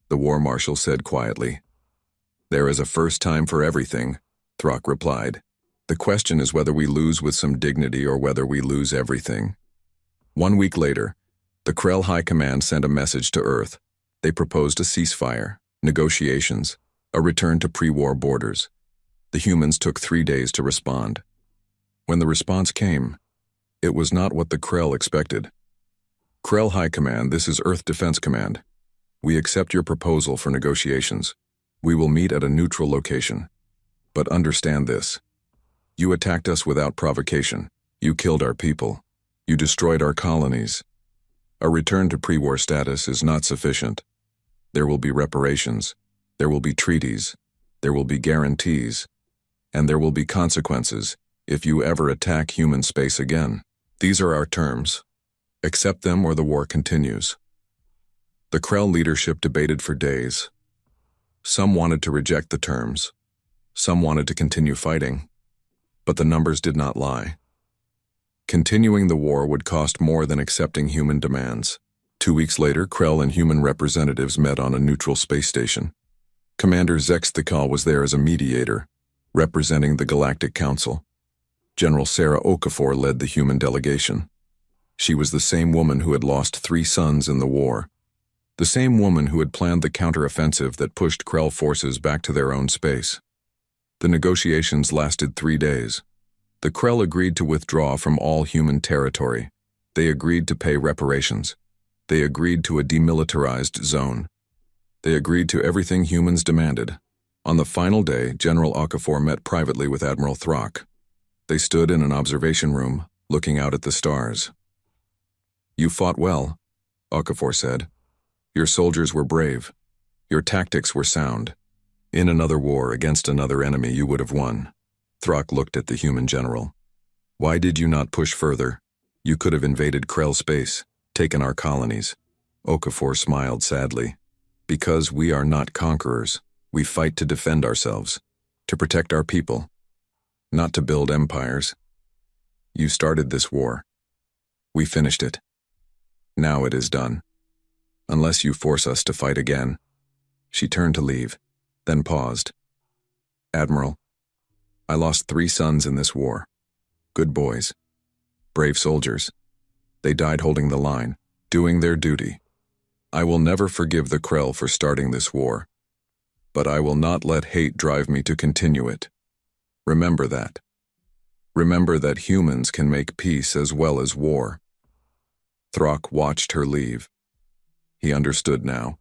the War Marshal said quietly. There is a first time for everything, Throck replied. The question is whether we lose with some dignity or whether we lose everything. 1 week later, the Krell High Command sent a message to Earth. They proposed a ceasefire, negotiations, a return to pre-war borders. The humans took 3 days to respond. When the response came, it was not what the Krell expected. Krell High Command, this is Earth Defense Command. We accept your proposal for negotiations. We will meet at a neutral location. But understand this. You attacked us without provocation. You killed our people. You destroyed our colonies. A return to pre-war status is not sufficient. There will be reparations. There will be treaties. There will be guarantees. And there will be consequences if you ever attack human space again. These are our terms. Accept them or the war continues. The Krell leadership debated for days. Some wanted to reject the terms. Some wanted to continue fighting. But the numbers did not lie. Continuing the war would cost more than accepting human demands. 2 weeks later, Krell and human representatives met on a neutral space station. Commander Zexthikal was there as a mediator, representing the Galactic Council. General Sarah Okafor led the human delegation. She was the same woman who had lost 3 sons in the war. The same woman who had planned the counteroffensive that pushed Krell forces back to their own space. The negotiations lasted 3 days. The Krell agreed to withdraw from all human territory. They agreed to pay reparations. They agreed to a demilitarized zone. They agreed to everything humans demanded. On the final day, General Okafor met privately with Admiral Throck. They stood in an observation room, looking out at the stars. You fought well, Okafor said. Your soldiers were brave. Your tactics were sound. In another war against another enemy, you would have won. Throck looked at the human general. Why did you not push further? You could have invaded Krell space, taken our colonies. Okafor smiled sadly. Because we are not conquerors. We fight to defend ourselves, to protect our people, not to build empires. You started this war. We finished it. Now it is done. Unless you force us to fight again. She turned to leave, then paused. Admiral, I lost 3 sons in this war. Good boys. Brave soldiers. They died holding the line, doing their duty. I will never forgive the Krell for starting this war. But I will not let hate drive me to continue it. Remember that. Remember that humans can make peace as well as war. Throck watched her leave. He understood now.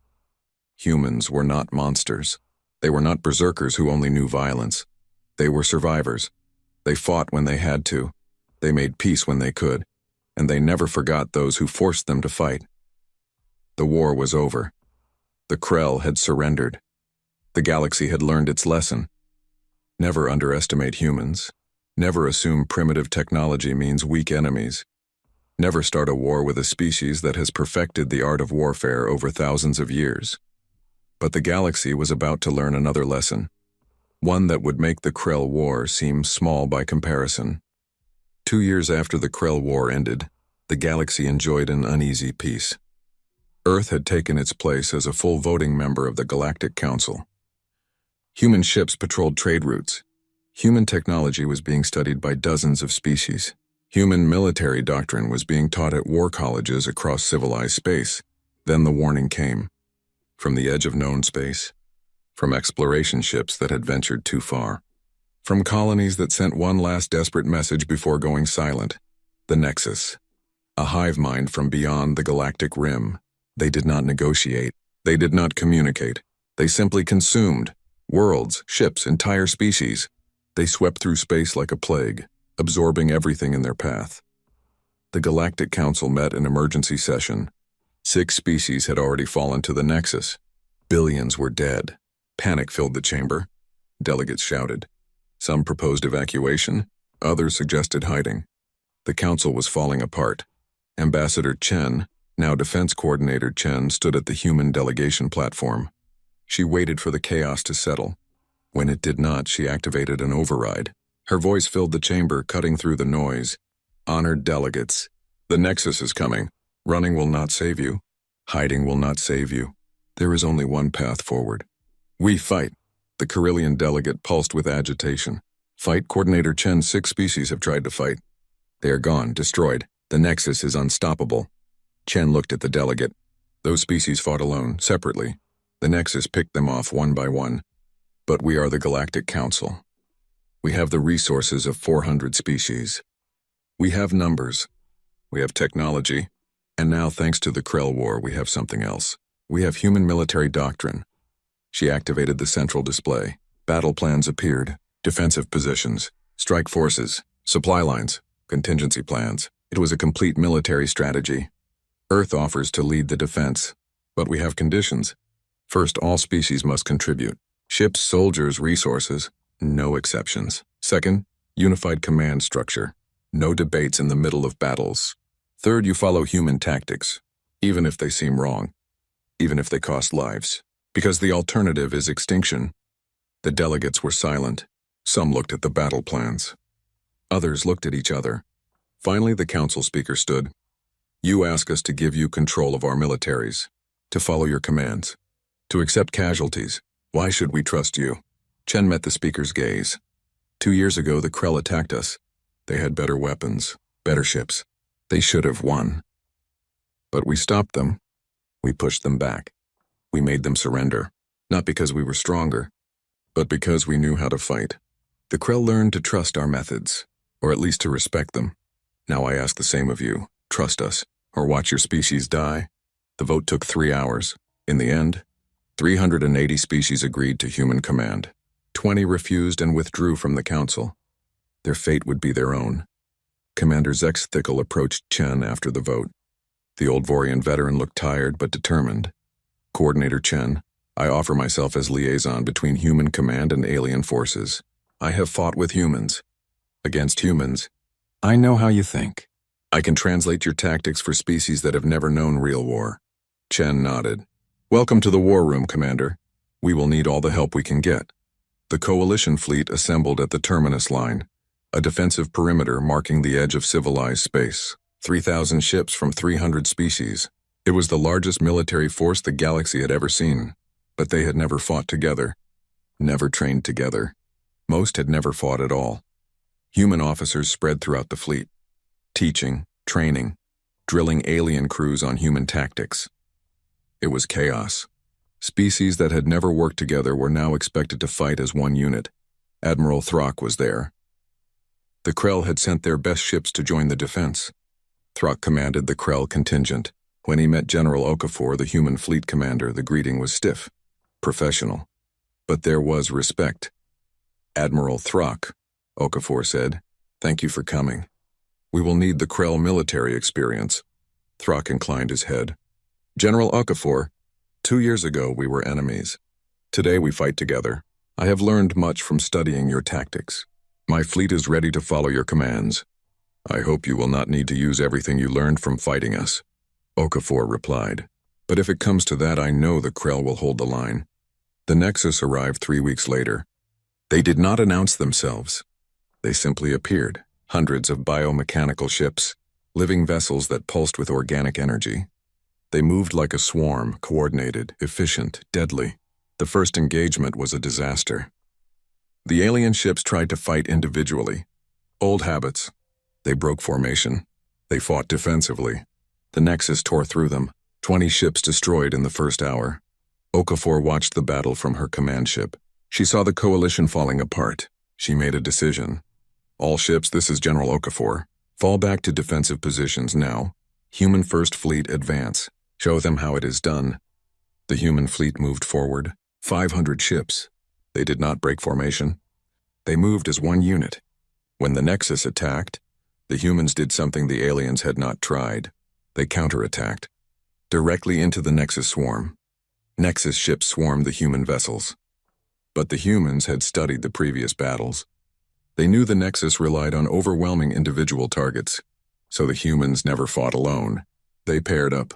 Humans were not monsters. They were not berserkers who only knew violence. They were survivors. They fought when they had to. They made peace when they could. And they never forgot those who forced them to fight. The war was over. The Krell had surrendered. The galaxy had learned its lesson. Never underestimate humans. Never assume primitive technology means weak enemies. Never start a war with a species that has perfected the art of warfare over thousands of years. But the galaxy was about to learn another lesson, one that would make the Krell War seem small by comparison. 2 years after the Krell War ended, the galaxy enjoyed an uneasy peace. Earth had taken its place as a full voting member of the Galactic Council. Human ships patrolled trade routes. Human technology was being studied by dozens of species. Human military doctrine was being taught at war colleges across civilized space. Then the warning came. From the edge of known space. From exploration ships that had ventured too far. From colonies that sent one last desperate message before going silent. The Nexus. A hive mind from beyond the galactic rim. They did not negotiate. They did not communicate. They simply consumed. Worlds, ships, entire species. They swept through space like a plague, absorbing everything in their path. The Galactic Council met in emergency session. 6 species had already fallen to the Nexus. Billions were dead. Panic filled the chamber. Delegates shouted. Some proposed evacuation. Others suggested hiding. The council was falling apart. Ambassador Chen, now Defense Coordinator Chen, stood at the human delegation platform. She waited for the chaos to settle. When it did not, she activated an override. Her voice filled the chamber, cutting through the noise. Honored delegates, the Nexus is coming. Running will not save you. Hiding will not save you. There is only one path forward. We fight. The Corellian delegate pulsed with agitation. Fight, Coordinator Chen. 6 species have tried to fight. They are gone, destroyed. The Nexus is unstoppable. Chen looked at the delegate. Those species fought alone, separately. The Nexus picked them off one by one. But we are the Galactic Council. We have the resources of 400 species. We have numbers. We have technology. And now, thanks to the Krell War, we have something else. We have human military doctrine. She activated the central display. Battle plans appeared. Defensive positions. Strike forces. Supply lines. Contingency plans. It was a complete military strategy. Earth offers to lead the defense. But we have conditions. First, all species must contribute. Ships, soldiers, resources. No exceptions. Second, unified command structure. No debates in the middle of battles. Third, you follow human tactics, even if they seem wrong, even if they cost lives, because the alternative is extinction. The delegates were silent. Some looked at the battle plans. Others looked at each other. Finally, the council speaker stood. You ask us to give you control of our militaries, to follow your commands, to accept casualties. Why should we trust you? Chen met the speaker's gaze. 2 years ago, the Krell attacked us. They had better weapons, better ships. They should have won. But we stopped them. We pushed them back. We made them surrender, not because we were stronger, but because we knew how to fight. The Krell learned to trust our methods, or at least to respect them. Now I ask the same of you. Trust us, or watch your species die. The vote took 3 hours. In the end, 380 species agreed to human command. 20 refused and withdrew from the council. Their fate would be their own. Commander Zex Thickle approached Chen after the vote. The old Vorian veteran looked tired but determined. Coordinator Chen, I offer myself as liaison between human command and alien forces. I have fought with humans. Against humans. I know how you think. I can translate your tactics for species that have never known real war. Chen nodded. Welcome to the war room, Commander. We will need all the help we can get. The coalition fleet assembled at the terminus line, a defensive perimeter marking the edge of civilized space. 3,000 ships from 300 species. It was the largest military force the galaxy had ever seen, but they had never fought together, never trained together. Most had never fought at all. Human officers spread throughout the fleet, teaching, training, drilling alien crews on human tactics. It was chaos. Species that had never worked together were now expected to fight as one unit. Admiral Throck was there. The Krell had sent their best ships to join the defense. Throck commanded the Krell contingent. When he met General Okafor, the human fleet commander, the greeting was stiff, professional. But there was respect. Admiral Throck, Okafor said, thank you for coming. We will need the Krell military experience. Throck inclined his head. General Okafor, 2 years ago we were enemies. Today we fight together. I have learned much from studying your tactics. My fleet is ready to follow your commands. I hope you will not need to use everything you learned from fighting us. Okafor replied. But if it comes to that, I know the Krell will hold the line. The Nexus arrived 3 weeks later. They did not announce themselves. They simply appeared, hundreds of biomechanical ships, living vessels that pulsed with organic energy. They moved like a swarm, coordinated, efficient, deadly. The first engagement was a disaster. The alien ships tried to fight individually. Old habits. They broke formation. They fought defensively. The Nexus tore through them, 20 ships destroyed in the first hour. Okafor watched the battle from her command ship. She saw the coalition falling apart. She made a decision. All ships, this is General Okafor. Fall back to defensive positions now. Human First Fleet advance. Show them how it is done. The human fleet moved forward. 500 ships. They did not break formation. They moved as one unit. When the Nexus attacked, the humans did something the aliens had not tried. They counterattacked. Directly into the Nexus swarm. Nexus ships swarmed the human vessels. But the humans had studied the previous battles. They knew the Nexus relied on overwhelming individual targets, so the humans never fought alone. They paired up.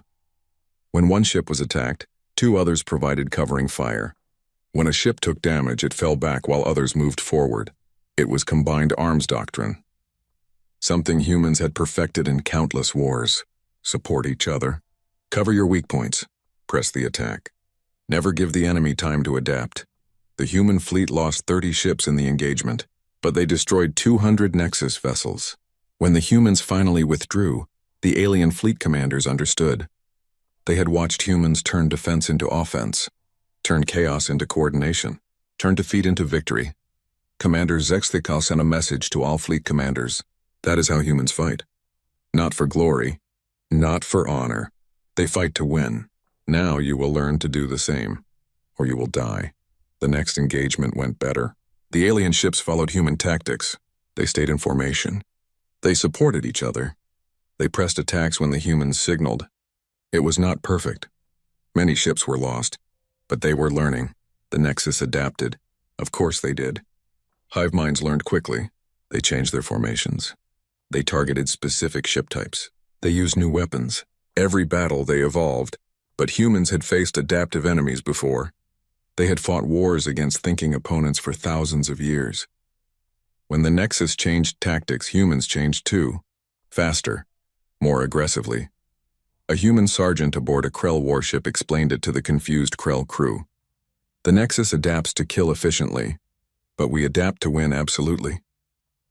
When one ship was attacked, 2 others provided covering fire. When a ship took damage, it fell back while others moved forward. It was combined arms doctrine. Something humans had perfected in countless wars. Support each other. Cover your weak points. Press the attack. Never give the enemy time to adapt. The human fleet lost 30 ships in the engagement, but they destroyed 200 Nexus vessels. When the humans finally withdrew, the alien fleet commanders understood. They had watched humans turn defense into offense, turn chaos into coordination, turn defeat into victory. Commander Zexthikal sent a message to all fleet commanders. That is how humans fight. Not for glory, not for honor. They fight to win. Now you will learn to do the same, or you will die. The next engagement went better. The alien ships followed human tactics. They stayed in formation. They supported each other. They pressed attacks when the humans signaled. It was not perfect. Many ships were lost, but they were learning. The Nexus adapted. Of course they did. Hive minds learned quickly. They changed their formations. They targeted specific ship types. They used new weapons. Every battle they evolved, but humans had faced adaptive enemies before. They had fought wars against thinking opponents for thousands of years. When the Nexus changed tactics, humans changed too. Faster, more aggressively. A human sergeant aboard a Krell warship explained it to the confused Krell crew. The Nexus adapts to kill efficiently, but we adapt to win absolutely.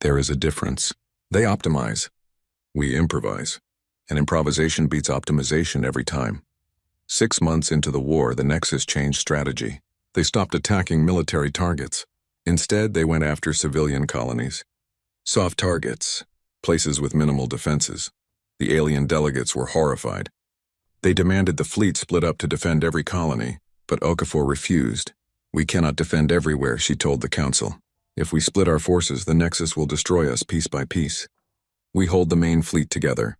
There is a difference. They optimize. We improvise. And improvisation beats optimization every time. 6 months into the war, the Nexus changed strategy. They stopped attacking military targets. Instead, they went after civilian colonies. Soft targets, places with minimal defenses. The alien delegates were horrified. They demanded the fleet split up to defend every colony, but Okafor refused. We cannot defend everywhere, she told the council. If we split our forces, the Nexus will destroy us piece by piece. We hold the main fleet together.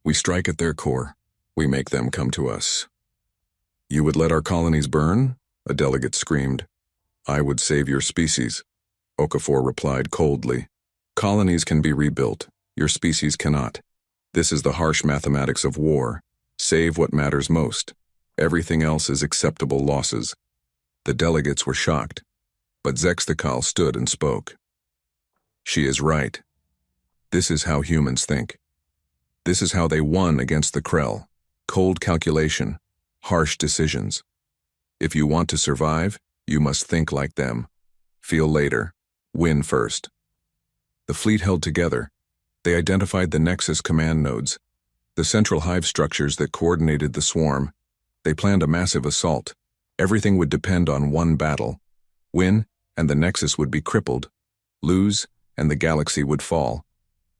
We strike at their core. We make them come to us. You would let our colonies burn? A delegate screamed. I would save your species. Okafor replied coldly. Colonies can be rebuilt. Your species cannot. This is the harsh mathematics of war. Save what matters most. Everything else is acceptable losses. The delegates were shocked, but Zexthikal stood and spoke. She is right. This is how humans think. This is how they won against the Krell. Cold calculation, harsh decisions. If you want to survive, you must think like them. Feel later. Win first. The fleet held together. They identified the Nexus command nodes, the central hive structures that coordinated the swarm. They planned a massive assault. Everything would depend on one battle. Win, and the Nexus would be crippled. Lose, and the galaxy would fall.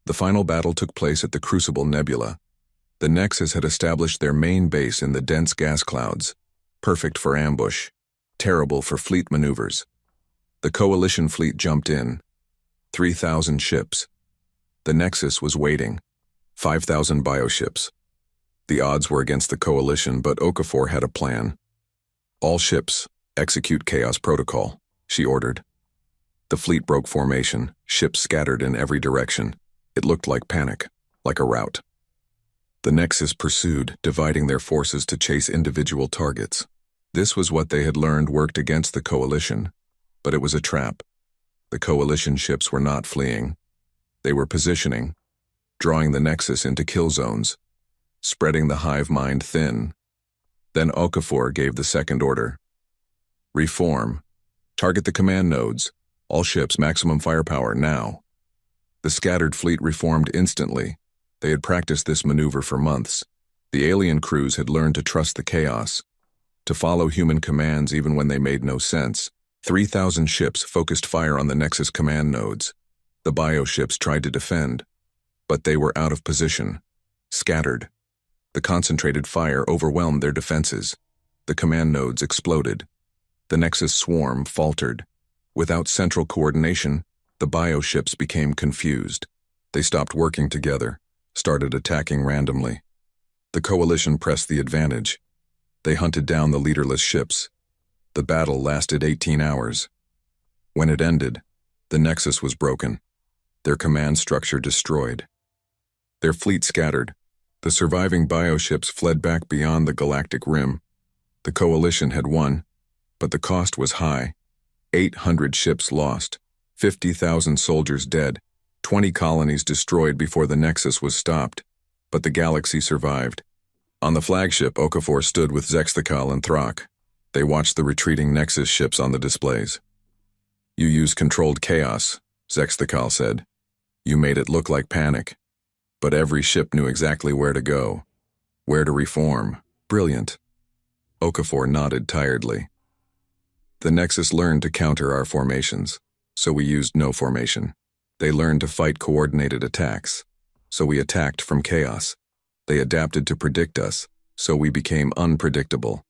The final battle took place at the Crucible Nebula. The Nexus had established their main base in the dense gas clouds. Perfect for ambush. Terrible for fleet maneuvers. The Coalition fleet jumped in. 3,000 ships. The Nexus was waiting. 5,000 bioships. The odds were against the coalition, but Okafor had a plan. "All ships, execute Chaos Protocol," she ordered. The fleet broke formation, ships scattered in every direction. It looked like panic, like a rout. The Nexus pursued, dividing their forces to chase individual targets. This was what they had learned worked against the coalition, but it was a trap. The coalition ships were not fleeing. They were positioning, drawing the Nexus into kill zones, spreading the hive mind thin. Then Okafor gave the second order. "Reform. Target the command nodes. All ships, maximum firepower, now." The scattered fleet reformed instantly. They had practiced this maneuver for months. The alien crews had learned to trust the chaos, to follow human commands even when they made no sense. 3,000 ships focused fire on the Nexus command nodes. The bioships tried to defend, but they were out of position, scattered. The concentrated fire overwhelmed their defenses. The command nodes exploded. The Nexus swarm faltered. Without central coordination, the bioships became confused. They stopped working together, started attacking randomly. The coalition pressed the advantage. They hunted down the leaderless ships. The battle lasted 18 hours. When it ended, the Nexus was broken, their command structure destroyed. Their fleet scattered. The surviving bioships fled back beyond the galactic rim. The coalition had won, but the cost was high. 800 ships lost, 50,000 soldiers dead, 20 colonies destroyed before the Nexus was stopped. But the galaxy survived. On the flagship, Okafor stood with Zexthakal and Thrak. They watched the retreating Nexus ships on the displays. "You used controlled chaos," Zexthakal said. "You made it look like panic. But every ship knew exactly where to go, where to reform. Brilliant." Okafor nodded tiredly. "The Nexus learned to counter our formations, so we used no formation. They learned to fight coordinated attacks, so we attacked from chaos. They adapted to predict us, so we became unpredictable."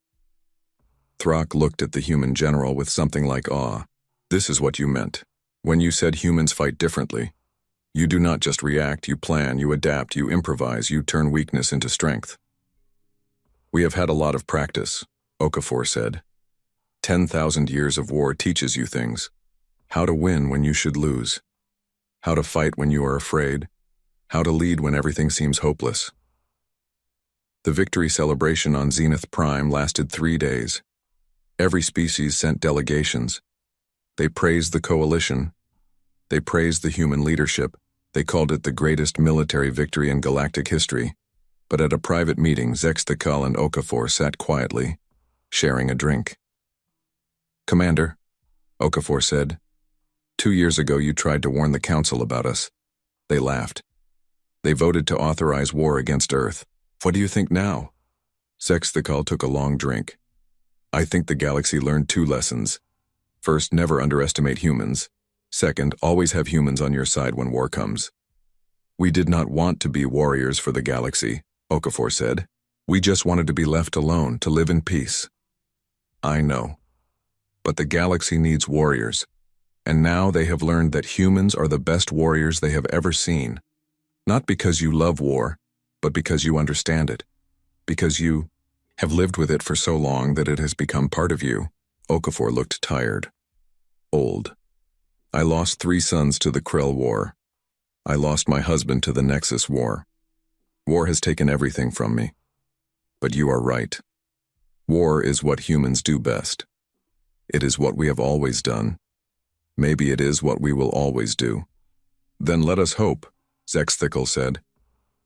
Thrak looked at the human general with something like awe. "This is what you meant. When you said humans fight differently. You do not just react, you plan, you adapt, you improvise, you turn weakness into strength." "We have had a lot of practice," Okafor said. 10,000 years of war teaches you things. How to win when you should lose. How to fight when you are afraid. How to lead when everything seems hopeless." The victory celebration on Zenith Prime lasted 3 days. Every species sent delegations. They praised the coalition. They praised the human leadership. They called it the greatest military victory in galactic history. But at a private meeting, Zexthakal and Okafor sat quietly, sharing a drink. "Commander," Okafor said, "2 years ago you tried to warn the Council about us. They laughed. They voted to authorize war against Earth. What do you think now?" Zexthakal took a long drink. "I think the galaxy learned 2 lessons. First, never underestimate humans. Second, always have humans on your side when war comes." "We did not want to be warriors for the galaxy," Okafor said. "We just wanted to be left alone, to live in peace." "I know. But the galaxy needs warriors. And now they have learned that humans are the best warriors they have ever seen. Not because you love war, but because you understand it. Because you have lived with it for so long that it has become part of you." Okafor looked tired. "Old. I lost 3 sons to the Krell War. I lost my husband to the Nexus War. War has taken everything from me. But you are right. War is what humans do best. It is what we have always done. Maybe it is what we will always do." "Then let us hope," Zexthakal said,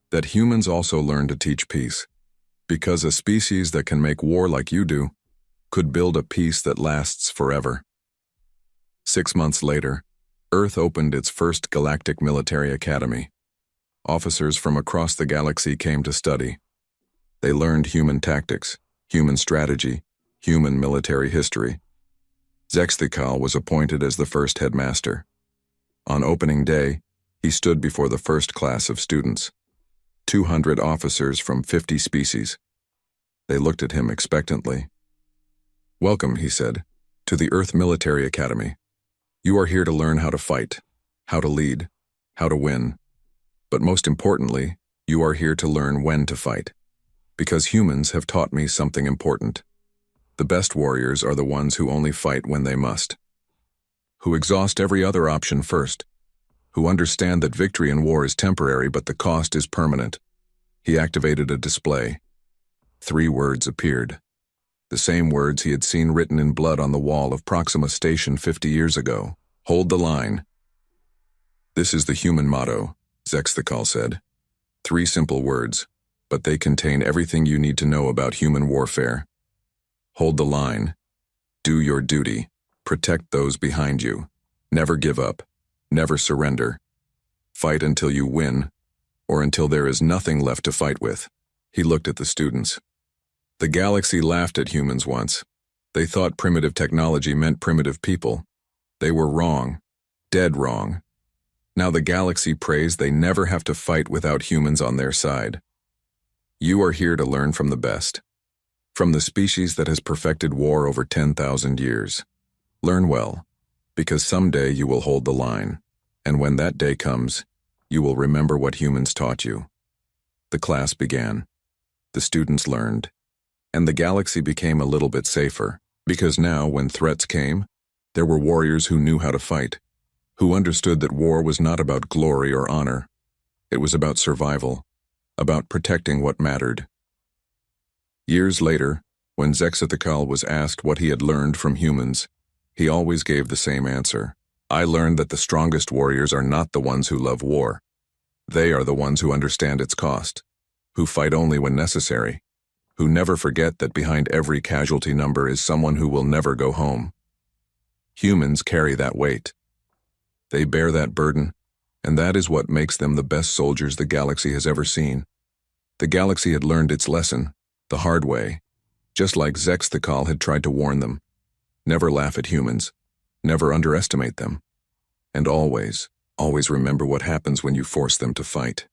"that humans also learn to teach peace. Because a species that can make war like you do could build a peace that lasts forever." 6 months later, Earth opened its first galactic military academy. Officers from across the galaxy came to study. They learned human tactics, human strategy, human military history. Zexthakal was appointed as the first headmaster. On opening day, he stood before the first class of students, 200 officers from 50 species. They looked at him expectantly. "Welcome," he said, "to the Earth Military Academy. You are here to learn how to fight, how to lead, how to win. But most importantly, you are here to learn when to fight. Because humans have taught me something important. The best warriors are the ones who only fight when they must, who exhaust every other option first, who understand that victory in war is temporary but the cost is permanent. He activated a display. 3 words appeared. The same words he had seen written in blood on the wall of Proxima Station 50 years ago. Hold the line. This is the human motto, Zexthakal said. 3 simple words, but they contain everything you need to know about human warfare. Hold the line. Do your duty. Protect those behind you. Never give up. Never surrender. Fight until you win, or until there is nothing left to fight with. He looked at the students. The galaxy laughed at humans once. They thought primitive technology meant primitive people. They were wrong. Dead wrong. Now the galaxy prays they never have to fight without humans on their side. You are here to learn from the best. From the species that has perfected war over 10,000 years. Learn well, because someday you will hold the line, and when that day comes, you will remember what humans taught you. The class began. The students learned, and the galaxy became a little bit safer, because now, when threats came, there were warriors who knew how to fight, who understood that war was not about glory or honor. It was about survival, about protecting what mattered. Years later, when Zexthakal was asked what he had learned from humans, he always gave the same answer. I learned that the strongest warriors are not the ones who love war. They are the ones who understand its cost, who fight only when necessary, who never forget that behind every casualty number is someone who will never go home. Humans carry that weight. They bear that burden, and that is what makes them the best soldiers the galaxy has ever seen. The galaxy had learned its lesson, the hard way, just like Zexthakal had tried to warn them. Never laugh at humans, never underestimate them, and always, always remember what happens when you force them to fight.